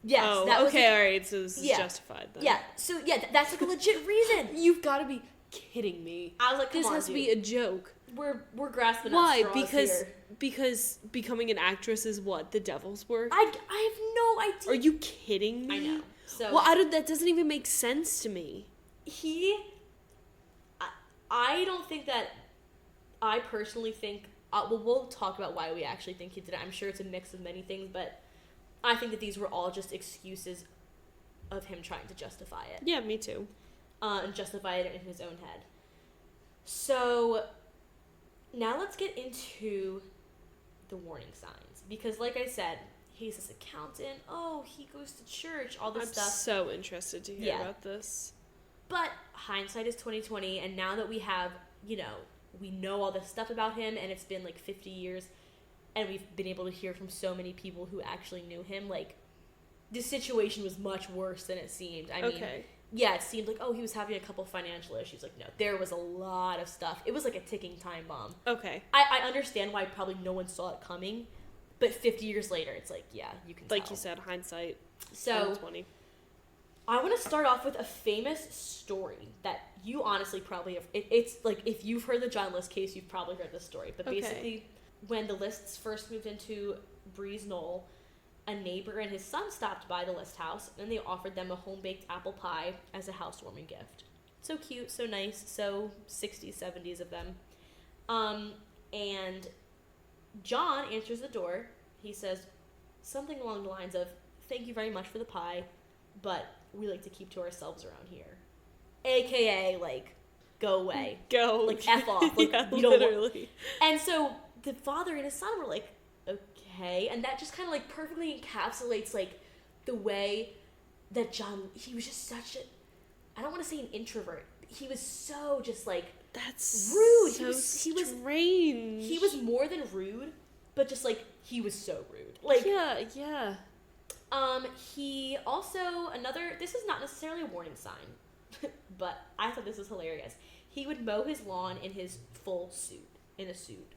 Yes. Oh, that was okay, all right. So this is yeah. justified then. Yeah. So yeah, that's like a legit reason. You've got to be kidding me. I was like, come this on, has dude. to be a joke. We're grasping Why? at straws Because becoming an actress is what? The devil's work? I have no idea. Are you kidding me? I know. So well, that doesn't even make sense to me. I don't think that. I personally think. Well, we'll talk about why we actually think he did it. I'm sure it's a mix of many things, but I think that these were all just excuses of him trying to justify it. Yeah, me too. And justify it in his own head. So now let's get into the warning signs, because like I said, he's this accountant. Oh, he goes to church. All this stuff. I'm so interested to hear about this. But hindsight is 20/20, and now that we have, we know all this stuff about him, and it's been like 50 years, and we've been able to hear from so many people who actually knew him, like, the situation was much worse than it seemed. I mean, yeah, it seemed like, oh, he was having a couple financial issues. Like, no, there was a lot of stuff. It was like a ticking time bomb. Okay. I understand why probably no one saw it coming, but 50 years later, it's like, yeah, you can tell. Like you said, hindsight, so 2020. I want to start off with a famous story that you honestly probably have. It's like, if you've heard the John List case, you've probably heard this story. But basically, when the Lists first moved into Breeze Knoll, a neighbor and his son stopped by the List house, and they offered them a home-baked apple pie as a housewarming gift. So cute, so nice, so 60s, 70s of them. And John answers the door. He says something along the lines of, "Thank you very much for the pie, but we like to keep to ourselves around here." AKA, like, go away. Go. Like, F off. Like, yeah, you don't literally. And so the father and his son were like, okay. And that just kind of, like, perfectly encapsulates, like, the way that John, he was just such a, I don't want to say an introvert. He was so just, like, that's rude. So strange. He was more than rude, but just, like, he was so rude. Like, yeah. He also, this is not necessarily a warning sign, but I thought this was hilarious. He would mow his lawn in his full suit, in a suit.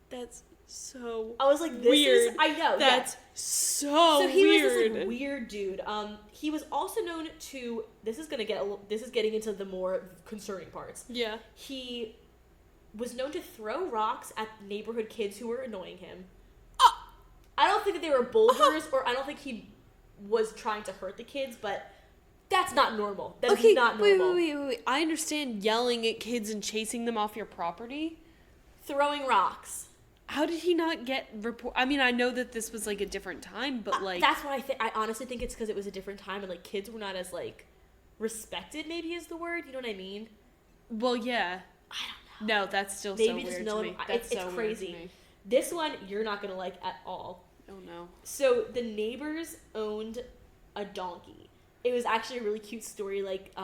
That's so I was like, this weird. is, I know. That's so weird. So he was this, like, weird dude. He was also known to, this is getting into the more concerning parts. Yeah. He was known to throw rocks at neighborhood kids who were annoying him. I don't think that they were boulders, or I don't think he was trying to hurt the kids, but that's not normal. That is not normal. Wait. I understand yelling at kids and chasing them off your property. Throwing rocks. How did he not get report? I mean, I know that this was, like, a different time, but, like... That's what I think. I honestly think it's because it was a different time, and, like, kids were not as, like, respected, maybe is the word. You know what I mean? Well, yeah. I don't know. No, that's still maybe so weird just know to me. That's it's so crazy. Weird to me. This one, you're not going to like at all. Oh, no. So, the neighbors owned a donkey. It was actually a really cute story. Like,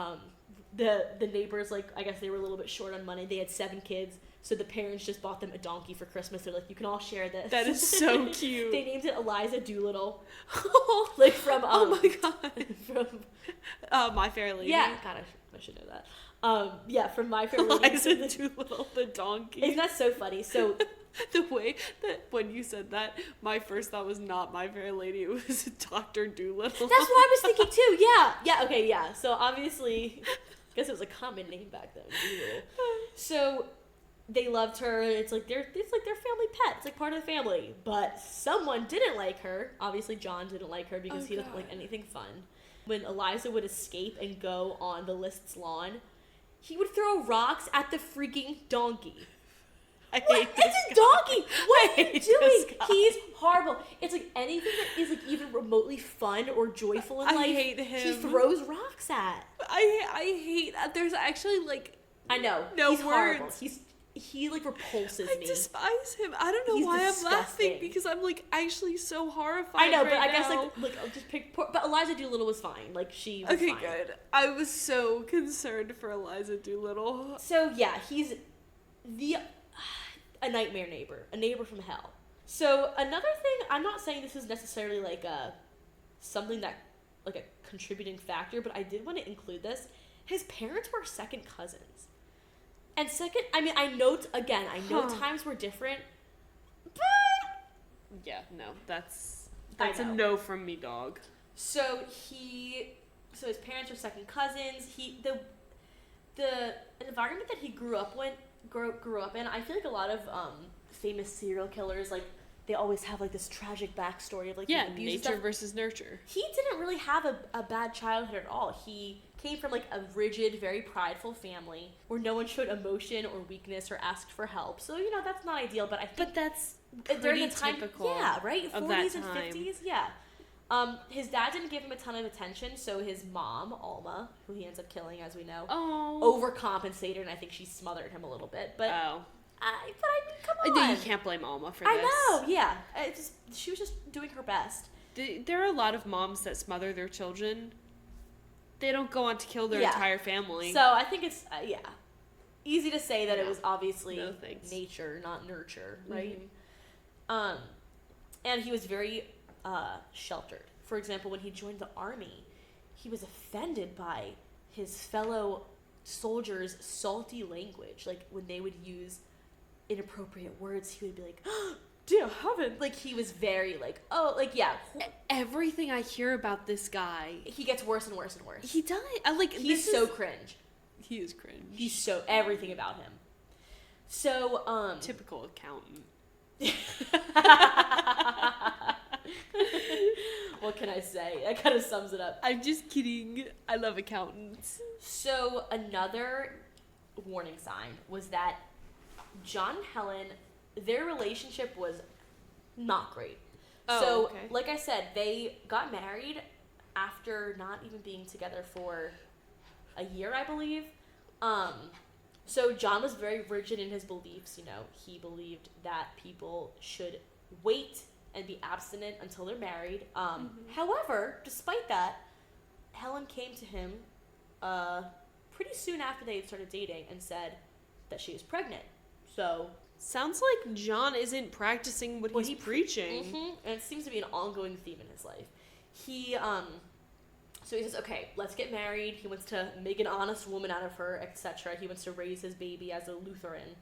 the neighbors, like, I guess they were a little bit short on money. They had 7 kids. So the parents just bought them a donkey for Christmas. They're like, you can all share this. That is so cute. They named it Eliza Doolittle. Like from oh my god. From My Fair Lady. Yeah. God, I should know that. Yeah, from My Fair Lady. Eliza Doolittle, the donkey. Isn't that so funny? So the way that when you said that, my first thought was not My Fair Lady. It was Dr. Doolittle. That's what I was thinking too. Yeah. Yeah. Okay. Yeah. So obviously, I guess it was a common name back then. Doolittle. So. They loved her. It's like their family pet. It's like part of the family. But someone didn't like her. Obviously, John didn't like her because he doesn't like anything fun. When Eliza would escape and go on the List's lawn, he would throw rocks at the freaking donkey. I hate this It's a donkey. What are you doing? guy. He's horrible. It's like anything that is like even remotely fun or joyful in life. I hate him. He throws rocks at. I hate that. There's actually like I know. no He's horrible. words. He like repulses me. I despise him. I don't know He's why disgusting. I'm laughing because I'm like actually so horrified. I know, right but I now. guess like I'll just pick. But Eliza Doolittle was fine. Like she was okay, fine. good. I was so concerned for Eliza Doolittle. So yeah, he's a nightmare neighbor, a neighbor from hell. So another thing, I'm not saying this is necessarily like something that like a contributing factor, but I did want to include this. His parents were second cousins. And second, I mean, I know times were different, but no, that's a know. no from me, dog. So his parents are second cousins. The environment that he grew up in, I feel like a lot of famous serial killers, like, they always have, like, this tragic backstory of, like, abuse nature versus nurture. He didn't really have a bad childhood at all. He came from, like, a rigid, very prideful family where no one showed emotion or weakness or asked for help. So, that's not ideal, but I think... But that's during pretty the time, typical. Yeah, right? 40s and time. 50s, yeah. His dad didn't give him a ton of attention, so his mom, Alma, who he ends up killing, as we know, overcompensated, and I think she smothered him a little bit. But I mean, come on. You can't blame Alma for this. I know, yeah. She was just doing her best. There are a lot of moms that smother their children. They don't go on to kill their entire family. So I think it's, easy to say that it was obviously nature, not nurture, right? Mm-hmm. And he was very sheltered. For example, when he joined the army, he was offended by his fellow soldiers' salty language. Like, when they would use inappropriate words, he would be like, oh, dear heaven. Like, he was very, like, everything I hear about this guy, he gets worse and worse and worse. He does. He's so cringe. He is cringe. He's so, everything about him. So, typical accountant. What can I say? That kind of sums it up. I'm just kidding. I love accountants. So another warning sign was that John and Helen, their relationship was not great. Like I said, they got married after not even being together for a year, I believe. So John was very rigid in his beliefs. He believed that people should wait and be abstinent until they're married. However, despite that, Helen came to him pretty soon after they had started dating and said that she was pregnant. So sounds like John isn't practicing what he's preaching. Mm-hmm. And it seems to be an ongoing theme in his life. So he says, okay, let's get married. He wants to make an honest woman out of her, etc. He wants to raise his baby as a Lutheran.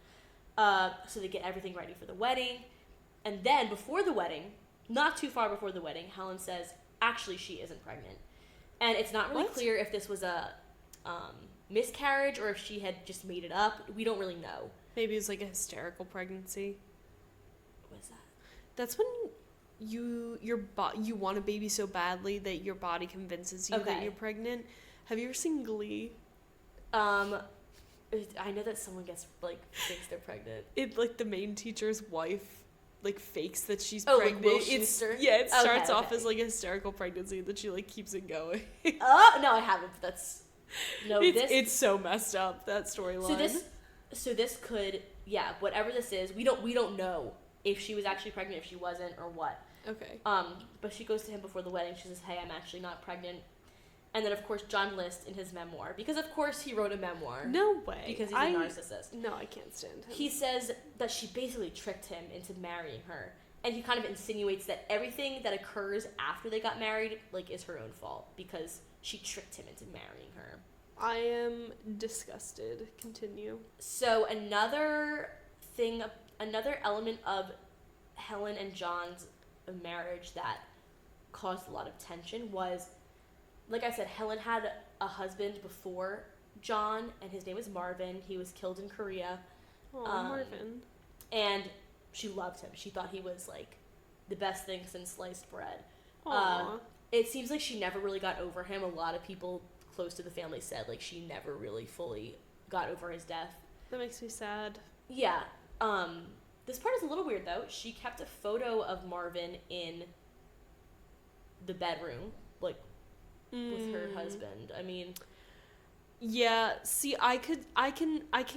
So they get everything ready for the wedding. And then before the wedding, not too far before the wedding, Helen says, actually, she isn't pregnant. And it's not really clear if this was a miscarriage or if she had just made it up. We don't really know. Maybe it was like a hysterical pregnancy. What is that? That's when you want a baby so badly that your body convinces you that you're pregnant. Have you ever seen Glee? I know that someone thinks they're pregnant. The main teacher's wife fakes that she's Like pregnant. Will Schuester? It starts off as a hysterical pregnancy, that she keeps it going. Oh no, I haven't. It's so messed up, that storyline. So this could, whatever this is, we don't know if she was actually pregnant, if she wasn't, or what. Okay. But she goes to him before the wedding. She says, "Hey, I'm actually not pregnant." And then, of course, John lists in his memoir, because, of course, he wrote a memoir. No way. Because he's a narcissist. No, I can't stand him. He says that she basically tricked him into marrying her. And he kind of insinuates that everything that occurs after they got married, is her own fault, because she tricked him into marrying her. I am disgusted. Continue. So another element of Helen and John's marriage that caused a lot of tension was, like I said, Helen had a husband before John, and his name was Marvin. He was killed in Korea. Oh, Marvin. And she loved him. She thought he was, the best thing since sliced bread. It seems like she never really got over him. A lot of people close to the family said, she never really fully got over his death. That makes me sad. Yeah. This part is a little weird, though. She kept a photo of Marvin in the bedroom, with her husband. I mean, yeah, see, I can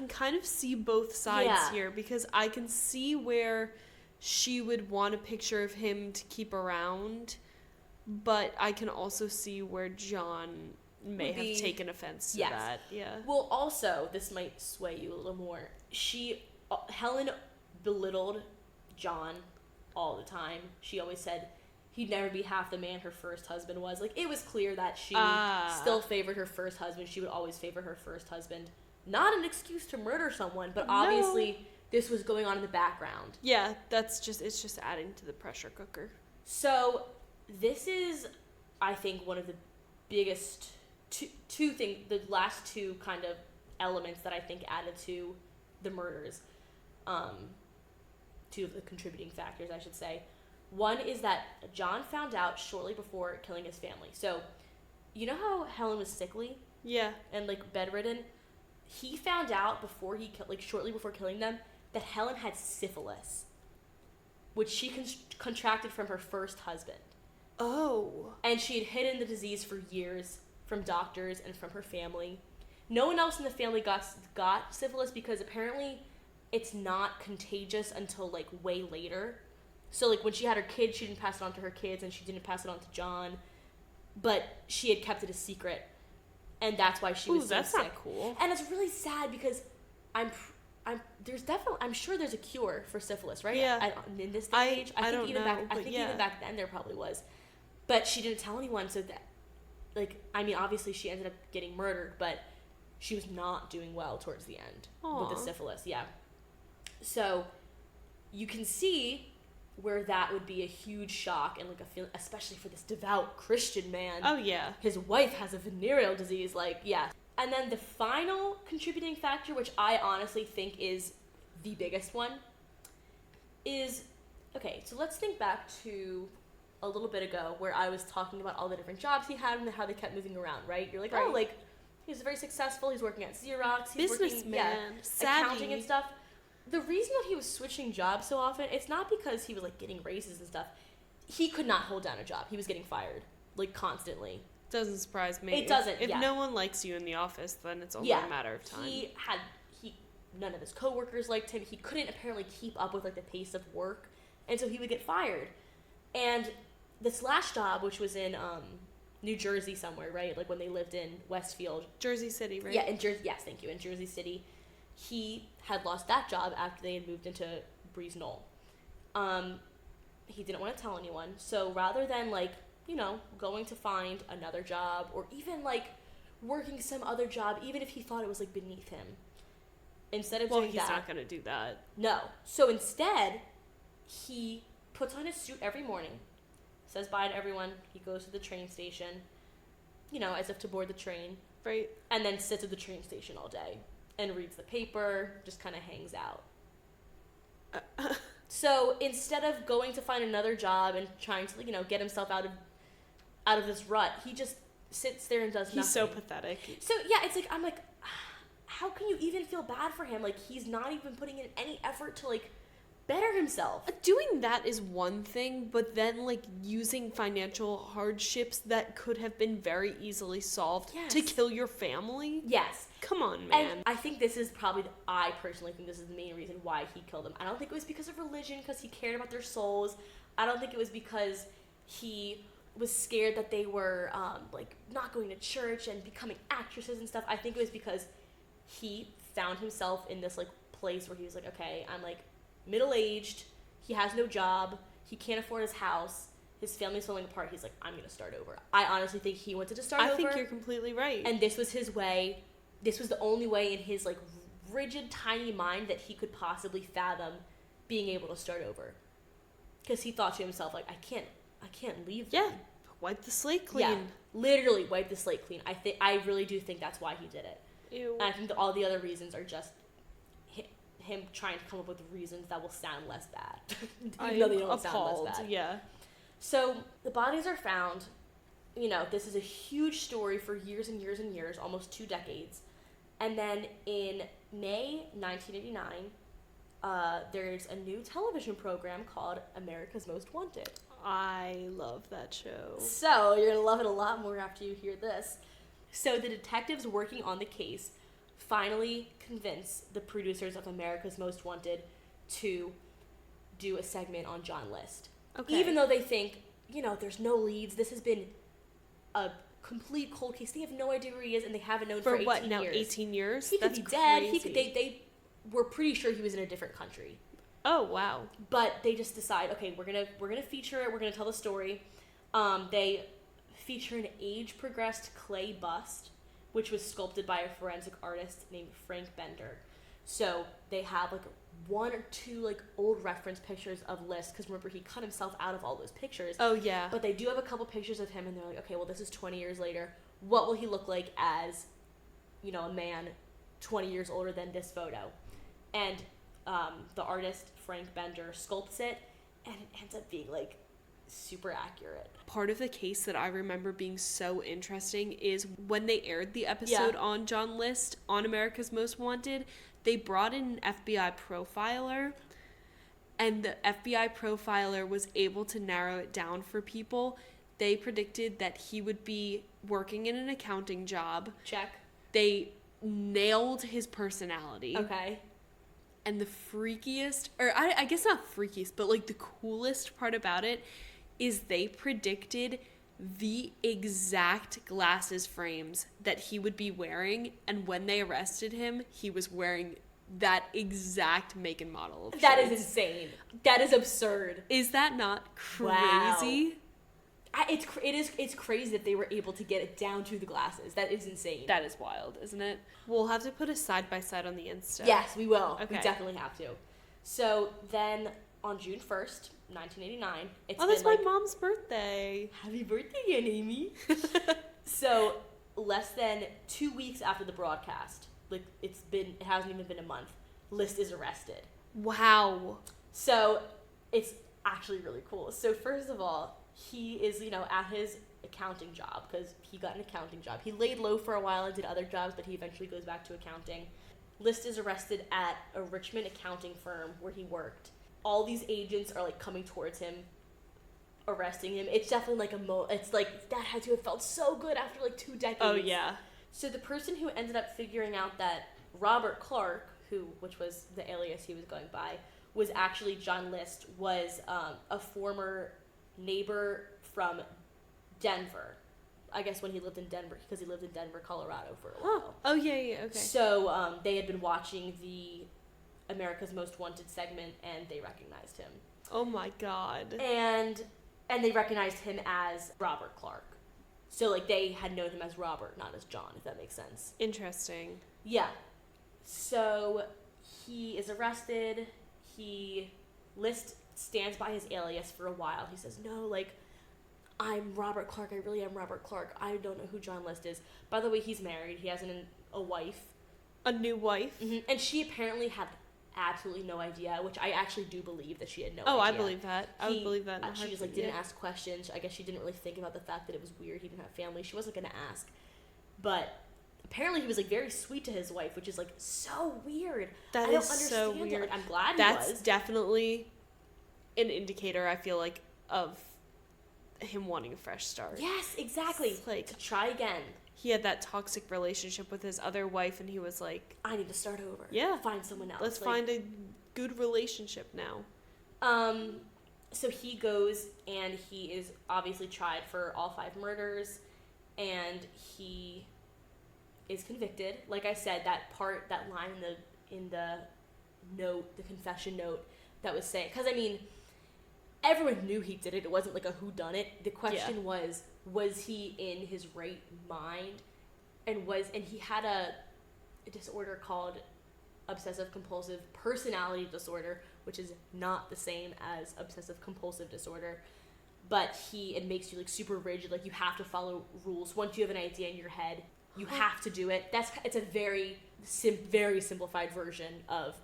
kind of see both sides here, because I can see where she would want a picture of him to keep around, but I can also see where John may have taken offense to that. Yeah. Well, also, this might sway you a little more. Helen belittled John all the time. She always said he'd never be half the man her first husband was. It was clear that she still favored her first husband. She would always favor her first husband. Not an excuse to murder someone, but obviously this was going on in the background. Yeah, it's just adding to the pressure cooker. So this is, I think, one of the biggest two things, the last two kind of elements that I think added to the murders, two of the contributing factors, I should say. One is that John found out shortly before killing his family. So, you know how Helen was sickly? Yeah. And, like, bedridden? He found out before shortly before killing them, that Helen had syphilis, which she contracted from her first husband. Oh. And she had hidden the disease for years from doctors and from her family. No one else in the family got syphilis because apparently it's not contagious until, like, way later. So, like, when she had her kids, she didn't pass it on to her kids, and she didn't pass it on to John. But she had kept it a secret, and that's why she was so that's sick. Not cool. And it's really sad because I'm sure there's a cure for syphilis, right? Yeah. In this day and age, I think even yeah. back then there probably was, but she didn't tell anyone. So that, like, I mean, obviously she ended up getting murdered, but she was not doing well towards the end with the syphilis. Yeah. So you can see where that would be a huge shock and, like, a feeling, especially for this devout Christian man. Oh, yeah. His wife has a venereal disease, like, yeah. And then the final contributing factor, which I honestly think is the biggest one, is, okay, so let's think back to a little bit ago where I was talking about all the different jobs he had and how they kept moving around, right? You're like, right. Oh, like, he's very successful, he's working at Xerox, he's businessman, accounting and stuff. The reason that he was switching jobs so often, it's not because he was, like, getting raises and stuff. He could not hold down a job. He was getting fired, like, constantly. Doesn't surprise me. It doesn't, If no one likes you in the office, then it's only a matter of time. None of his coworkers liked him. He couldn't apparently keep up with, like, the pace of work, and so he would get fired. And this last job, which was in New Jersey somewhere, right? Like, when they lived in Westfield. Jersey City, right? Yeah, in Jersey City. He had lost that job after they had moved into Knoll. He didn't want to tell anyone, so rather than, like, you know, going to find another job or even, like, working some other job, even if he thought it was, like, beneath him, instead of doing that... Well, he's not going to do that. No. So instead, he puts on his suit every morning, says bye to everyone, he goes to the train station, you know, as if to board the train. Right. And then sits at the train station all day and reads the paper, just kind of hangs out. So instead of going to find another job and trying to, you know, get himself out of this rut, he just sits there and does nothing. He's so pathetic. So yeah, it's like, I'm like, how can you even feel bad for him? Like, he's not even putting in any effort to, like, better himself. Doing that is one thing, but then, like, using financial hardships that could have been very easily solved to kill your family? Yes. Come on, man. And I think this is I personally think this is the main reason why he killed them. I don't think it was because of religion, because he cared about their souls. I don't think it was because he was scared that they were, like, not going to church and becoming actresses and stuff. I think it was because he found himself in this, like, place where he was like, okay, I'm, like, middle-aged, he has no job, he can't afford his house, his family's falling apart, he's like, I'm gonna start over. I honestly think he wanted to start over. I think you're completely right. And this was his way, this was the only way in his, like, rigid, tiny mind that he could possibly fathom being able to start over. Because he thought to himself, like, I can't leave them. Yeah, wipe the slate clean. Yeah, literally wipe the slate clean. I really do think that's why he did it. Ew. And I think that all the other reasons are just him trying to come up with reasons that will sound less bad. I'm appalled. Yeah. So the bodies are found. You know, this is a huge story for years and years and years, almost 2 decades. And then in May 1989, there's a new television program called America's Most Wanted. I love that show. So you're going to love it a lot more after you hear this. So the detectives working on the case finally convince the producers of America's Most Wanted to do a segment on John List. Okay. Even though they think, you know, there's no leads, this has been a complete cold case. They have no idea where he is, and they haven't known for 18 what, now, years. 18 years? He could be dead. They were pretty sure he was in a different country. Oh, wow. But they just decide, okay, we're gonna feature it, we're gonna tell the story. They feature an age-progressed clay bust, which was sculpted by a forensic artist named Frank Bender. So they have, like, one or two like old reference pictures of List, because remember he cut himself out of all those pictures. Oh yeah. But they do have a couple pictures of him, and they're like, okay, well, this is 20 years later. What will he look like as, a man 20 years older than this photo? And the artist Frank Bender sculpts it, and it ends up being like super accurate. Part of the case that I remember being so interesting is when they aired the episode on John List on America's Most Wanted, they brought in an FBI profiler, and the FBI profiler was able to narrow it down for people. They predicted that he would be working in an accounting job. Check. They nailed his personality. Okay. And the freakiest, or I guess not freakiest, but like the coolest part about it is they predicted the exact glasses frames that he would be wearing, and when they arrested him, he was wearing that exact make and model of That shades. is insane. That is absurd. Is that not crazy? Wow. It's crazy that they were able to get it down to the glasses. That is insane. That is wild, isn't it? We'll have to put a side by side on the Insta. Yes, we will. Okay. We definitely have to. So then on June 1st, 1989, that's my mom's birthday. Happy birthday again, Amy. So less than 2 weeks after the broadcast, like it hasn't even been a month, List is arrested. Wow. So it's actually really cool. So first of all, he is, at his accounting job, because he got an accounting job. He laid low for a while and did other jobs, but he eventually goes back to accounting. List is arrested at a Richmond accounting firm where he worked. All these agents are like coming towards him, arresting him. It's definitely like it's like that had to have felt so good after like 2 decades. Oh yeah. So the person who ended up figuring out that Robert Clark, which was the alias he was going by, was actually John List, was a former neighbor from Denver. I guess when he lived in Denver, because he lived in Denver, Colorado for a while. Oh yeah, okay. So they had been watching the America's Most Wanted segment, and they recognized him. Oh my god. And they recognized him as Robert Clark. So like they had known him as Robert, not as John, if that makes sense. Interesting. Yeah. So he is arrested. List stands by his alias for a while. He says, no, like, I'm Robert Clark. I really am Robert Clark. I don't know who John List is. By the way, he's married. He has a wife. A new wife? Mm-hmm. And she apparently had absolutely no idea, which I actually do believe that she had no idea. Oh, I believe that. I would believe that. She just like didn't ask questions. I guess she didn't really think about the fact that it was weird. He didn't have family. She wasn't going to ask. But apparently he was like very sweet to his wife, which is like so weird. I don't understand so weird. Like, I'm glad That's he was. definitely an indicator, I feel like, of him wanting a fresh start. Yes, exactly. Like, to try again. He had that toxic relationship with his other wife, and he was like, I need to start over. Yeah. Find someone else. Let's find a good relationship now. So he goes, and he is obviously tried for all 5 murders, and he is convicted. Like I said, that line in the note, the confession note, that was saying, because I mean, everyone knew he did it. It wasn't like a whodunit. The question was he in his right mind? And he had a disorder called obsessive compulsive personality disorder, which is not the same as obsessive compulsive disorder, but it makes you like super rigid. Like you have to follow rules. Once you have an idea in your head, you have to do it. It's a very very simplified version of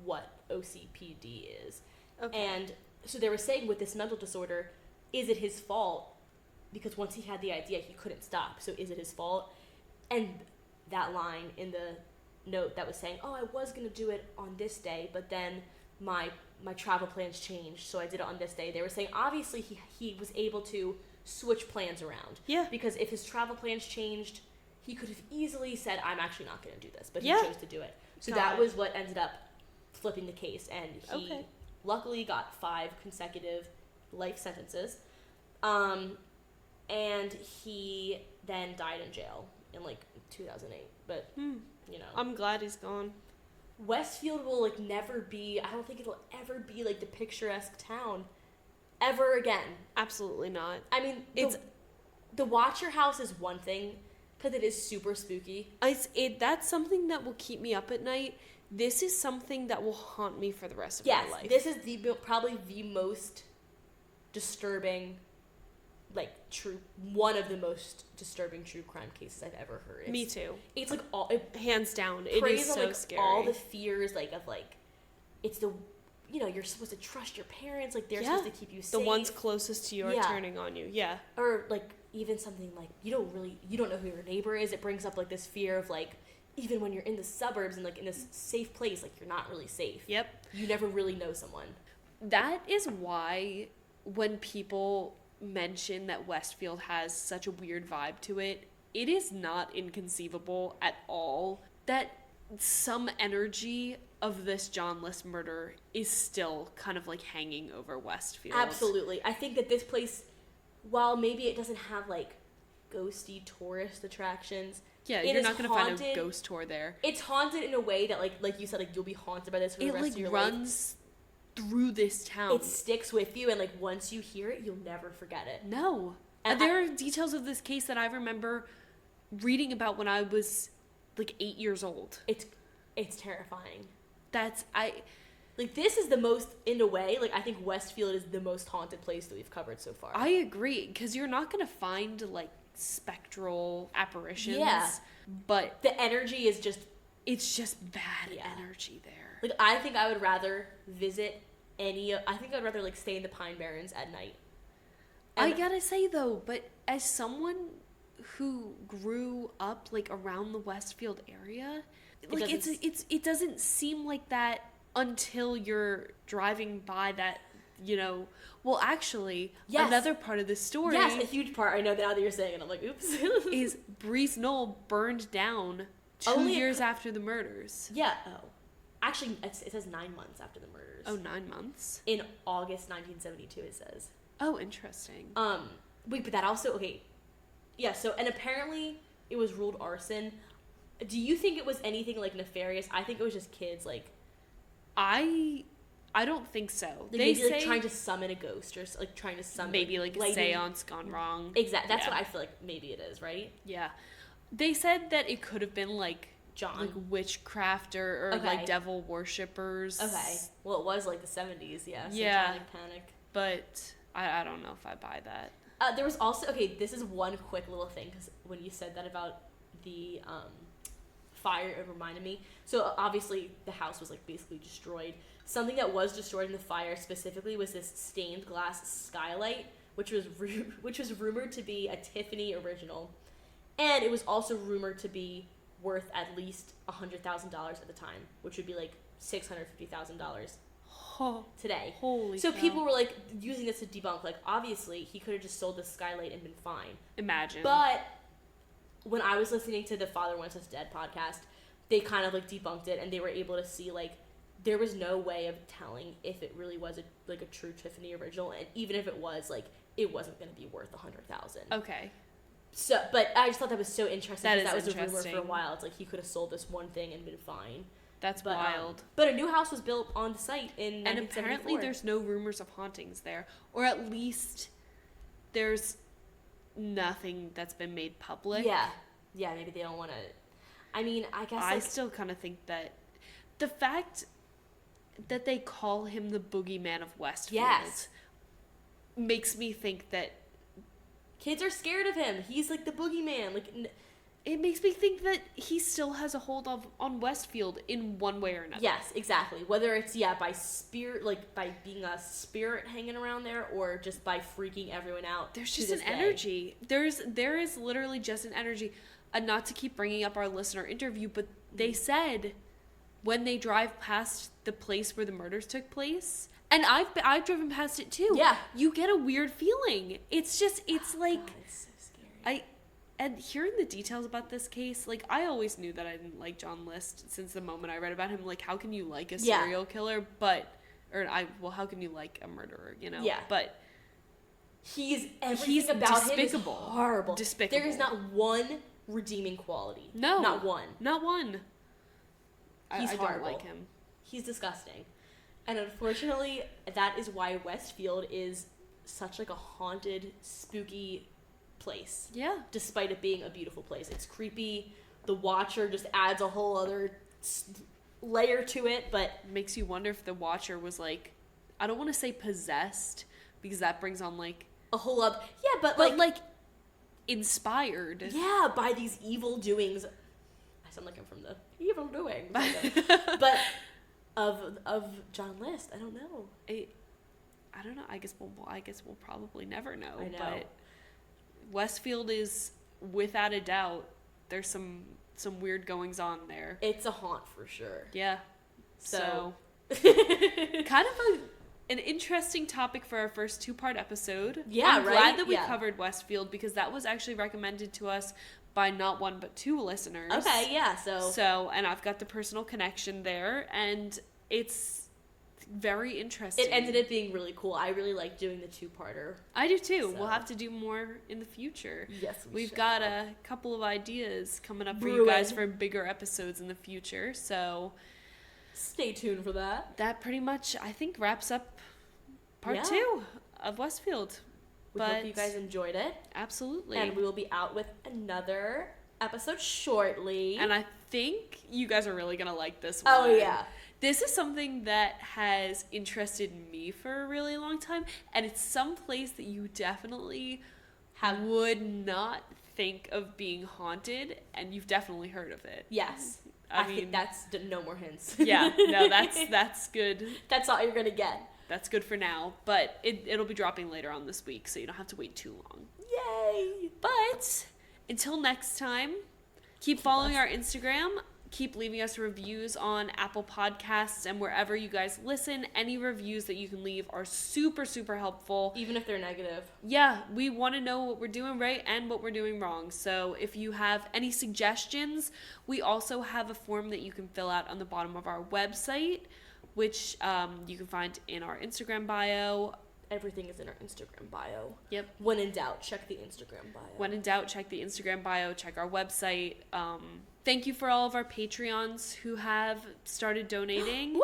what OCPD is. Okay. And so they were saying with this mental disorder, is it his fault? Because once he had the idea, he couldn't stop. So is it his fault? And that line in the note that was saying, oh, I was going to do it on this day, but then my travel plans changed, so I did it on this day. They were saying, obviously, he was able to switch plans around. Yeah. Because if his travel plans changed, he could have easily said, I'm actually not going to do this, but he chose to do it. So that was what ended up flipping the case, and he luckily got 5 consecutive life sentences. And he then died in jail in like 2008. But I'm glad he's gone. Westfield will like never be, I don't think it'll ever be like the picturesque town ever again. Absolutely not. I mean, the Watcher House is one thing because it is super spooky. That's something that will keep me up at night. this is something that will haunt me for the rest of Yes, my life. this is probably the most disturbing, like, one of the most disturbing true crime cases I've ever heard. Me too. It's like hands down, it preys is on, so like, scary. all the fears, like, of, like, it's the, you're supposed to trust your parents, like, they're supposed to keep you safe. The ones closest to you are turning on you, Or, like, even something like, you don't know who your neighbor is. It brings up, like, this fear of, like, even when you're in the suburbs and, like, in this safe place, like, you're not really safe. Yep. You never really know someone. That is why when people mention that Westfield has such a weird vibe to it, it is not inconceivable at all that some energy of this John List murder is still kind of, like, hanging over Westfield. Absolutely. I think that this place, while maybe it doesn't have, like, ghosty tourist attractions, you're not going to find a ghost tour there. It's haunted in a way that, like you said, like, you'll be haunted by this for the rest of your life. It, like, runs through this town. It sticks with you, and, like, once you hear it, you'll never forget it. No. And there are details of this case that I remember reading about when I was, like, 8 years old. It's terrifying. Like, this is the most, in a way, like, I think Westfield is the most haunted place that we've covered so far. I agree, because you're not going to find, like, spectral apparitions. Yeah. But the energy is just... It's just bad energy there. Like, I think I would rather visit I think I'd rather, like, stay in the Pine Barrens at night. I gotta say, though, but as someone who grew up, like, around the Westfield area, like, it doesn't seem like that until you're driving by that, well, actually, another part of the story. Yes, a huge part. I know now that you're saying it. I'm like, oops. is Breeze Knoll burned down 2 years after the murders. Yeah. Oh. Actually, it says 9 months after the murders. Oh, 9 months? In August 1972, it says. Oh, interesting. Wait, but that also, okay. Yeah, so, and apparently it was ruled arson. Do you think it was anything, like, nefarious? I think it was just kids, like... I don't think so. Like, maybe, like, trying to summon a ghost or, like, trying to summon... Maybe, like, a seance gone wrong. Exactly. That's what I feel like maybe it is, right? Yeah. They said that it could have been, like... like witchcraft or like devil worshippers. Okay. Well, it was like the 70s, yeah. Satanic panic. But I don't know if I buy that. There was also, this is one quick little thing, because when you said that about the fire, it reminded me. So obviously the house was, like, basically destroyed. Something that was destroyed in the fire specifically was this stained glass skylight, which was rumored to be a Tiffany original, and it was also rumored to be worth at least $100,000 at the time, which would be like $650,000 today. Holy So cow. people were, like, using this to debunk, like, obviously he could have just sold the skylight and been fine. Imagine. But when I was listening to the Father Wants Us Dead podcast, they kind of, like, debunked it, and they were able to see, like, there was no way of telling if it really was a true Tiffany original, and even if it was, like, it wasn't going to be worth $100,000. Okay. So, but I just thought that was so interesting. That was interesting. a rumor for a while. It's like he could have sold this one thing and been fine. That's wild. But a new house was built on the site in 1974. And apparently there's no rumors of hauntings there. Or at least there's nothing that's been made public. Yeah. Yeah, maybe they don't want to... I mean, I guess... I still kind of think that the fact that they call him the boogeyman of Westfield makes me think that kids are scared of him. He's, like, the boogeyman. Like, it makes me think that he still has a hold on Westfield in one way or another. Yes, exactly. Whether it's, by spirit, like, by being a spirit hanging around there, or just by freaking everyone out. There's just an energy. There is literally just an energy. Not to keep bringing up our listener interview, but they said when they drive past the place where the murders took place... And I've driven past it too. Yeah. You get a weird feeling. It's like... God, it's so scary. And hearing the details about this case, like, I always knew that I didn't like John List since the moment I read about him. Like, how can you like a serial killer? How can you like a murderer, Yeah. But... Everything about despicable. him is horrible. Despicable. There is not one redeeming quality. No. Not one. Not one. He's I horrible. don't like him. He's disgusting. And unfortunately, that is why Westfield is such, like, a haunted, spooky place. Yeah. Despite it being a beautiful place. It's creepy. The Watcher just adds a whole other layer to it, but makes you wonder if the watcher was like, I don't want to say possessed because that brings on like a whole up. Yeah, but like inspired. Yeah, by these evil doings. I sound like I'm from the evil doings. But of John List, I don't know. I don't know. I guess we'll probably never know. I know. But Westfield is, without a doubt, there's some weird goings on there. It's a haunt for sure. Yeah. So kind of an interesting topic for our first 2-part episode. Yeah, I'm right? glad that we covered Westfield because that was actually recommended to us by not 1 but 2 listeners. Okay, yeah, So, and I've got the personal connection there, and it's very interesting. it ended up being really cool. I really like doing the 2-parter. I do too. So. We'll have to do more in the future. Yes, We've got a couple of ideas coming up for Brewing. you guys for bigger episodes in the future. So stay tuned for that. that pretty much, I think, wraps up part Yeah. 2 of Westfield. We hope you guys enjoyed it. Absolutely. And we will be out with another episode shortly. And I think you guys are really going to like this one. Oh, yeah. This is something that has interested me for a really long time, and it's some place that you definitely would not think of being haunted, and you've definitely heard of it. Yes. I mean, think that's no more hints. Yeah, no, that's good. That's all you're going to get. That's good for now, but it'll be dropping later on this week, so you don't have to wait too long. Yay! But until next time, keep following our Instagram. Keep leaving us reviews on Apple Podcasts and wherever you guys listen. Any reviews that you can leave are super, super helpful. Even if they're negative. Yeah, we want to know what we're doing right and what we're doing wrong. So if you have any suggestions, we also have a form that you can fill out on the bottom of our website, which you can find in our Instagram bio. Everything is in our Instagram bio. Yep. When in doubt, check the Instagram bio. When in doubt, check the Instagram bio, check our website. Thank you for all of our Patreons who have started donating.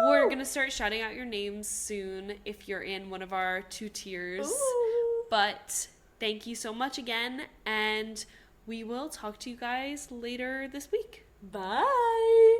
We're going to start shouting out your names soon if you're in one of our 2 tiers. Ooh. But thank you so much again, and we will talk to you guys later this week. Bye!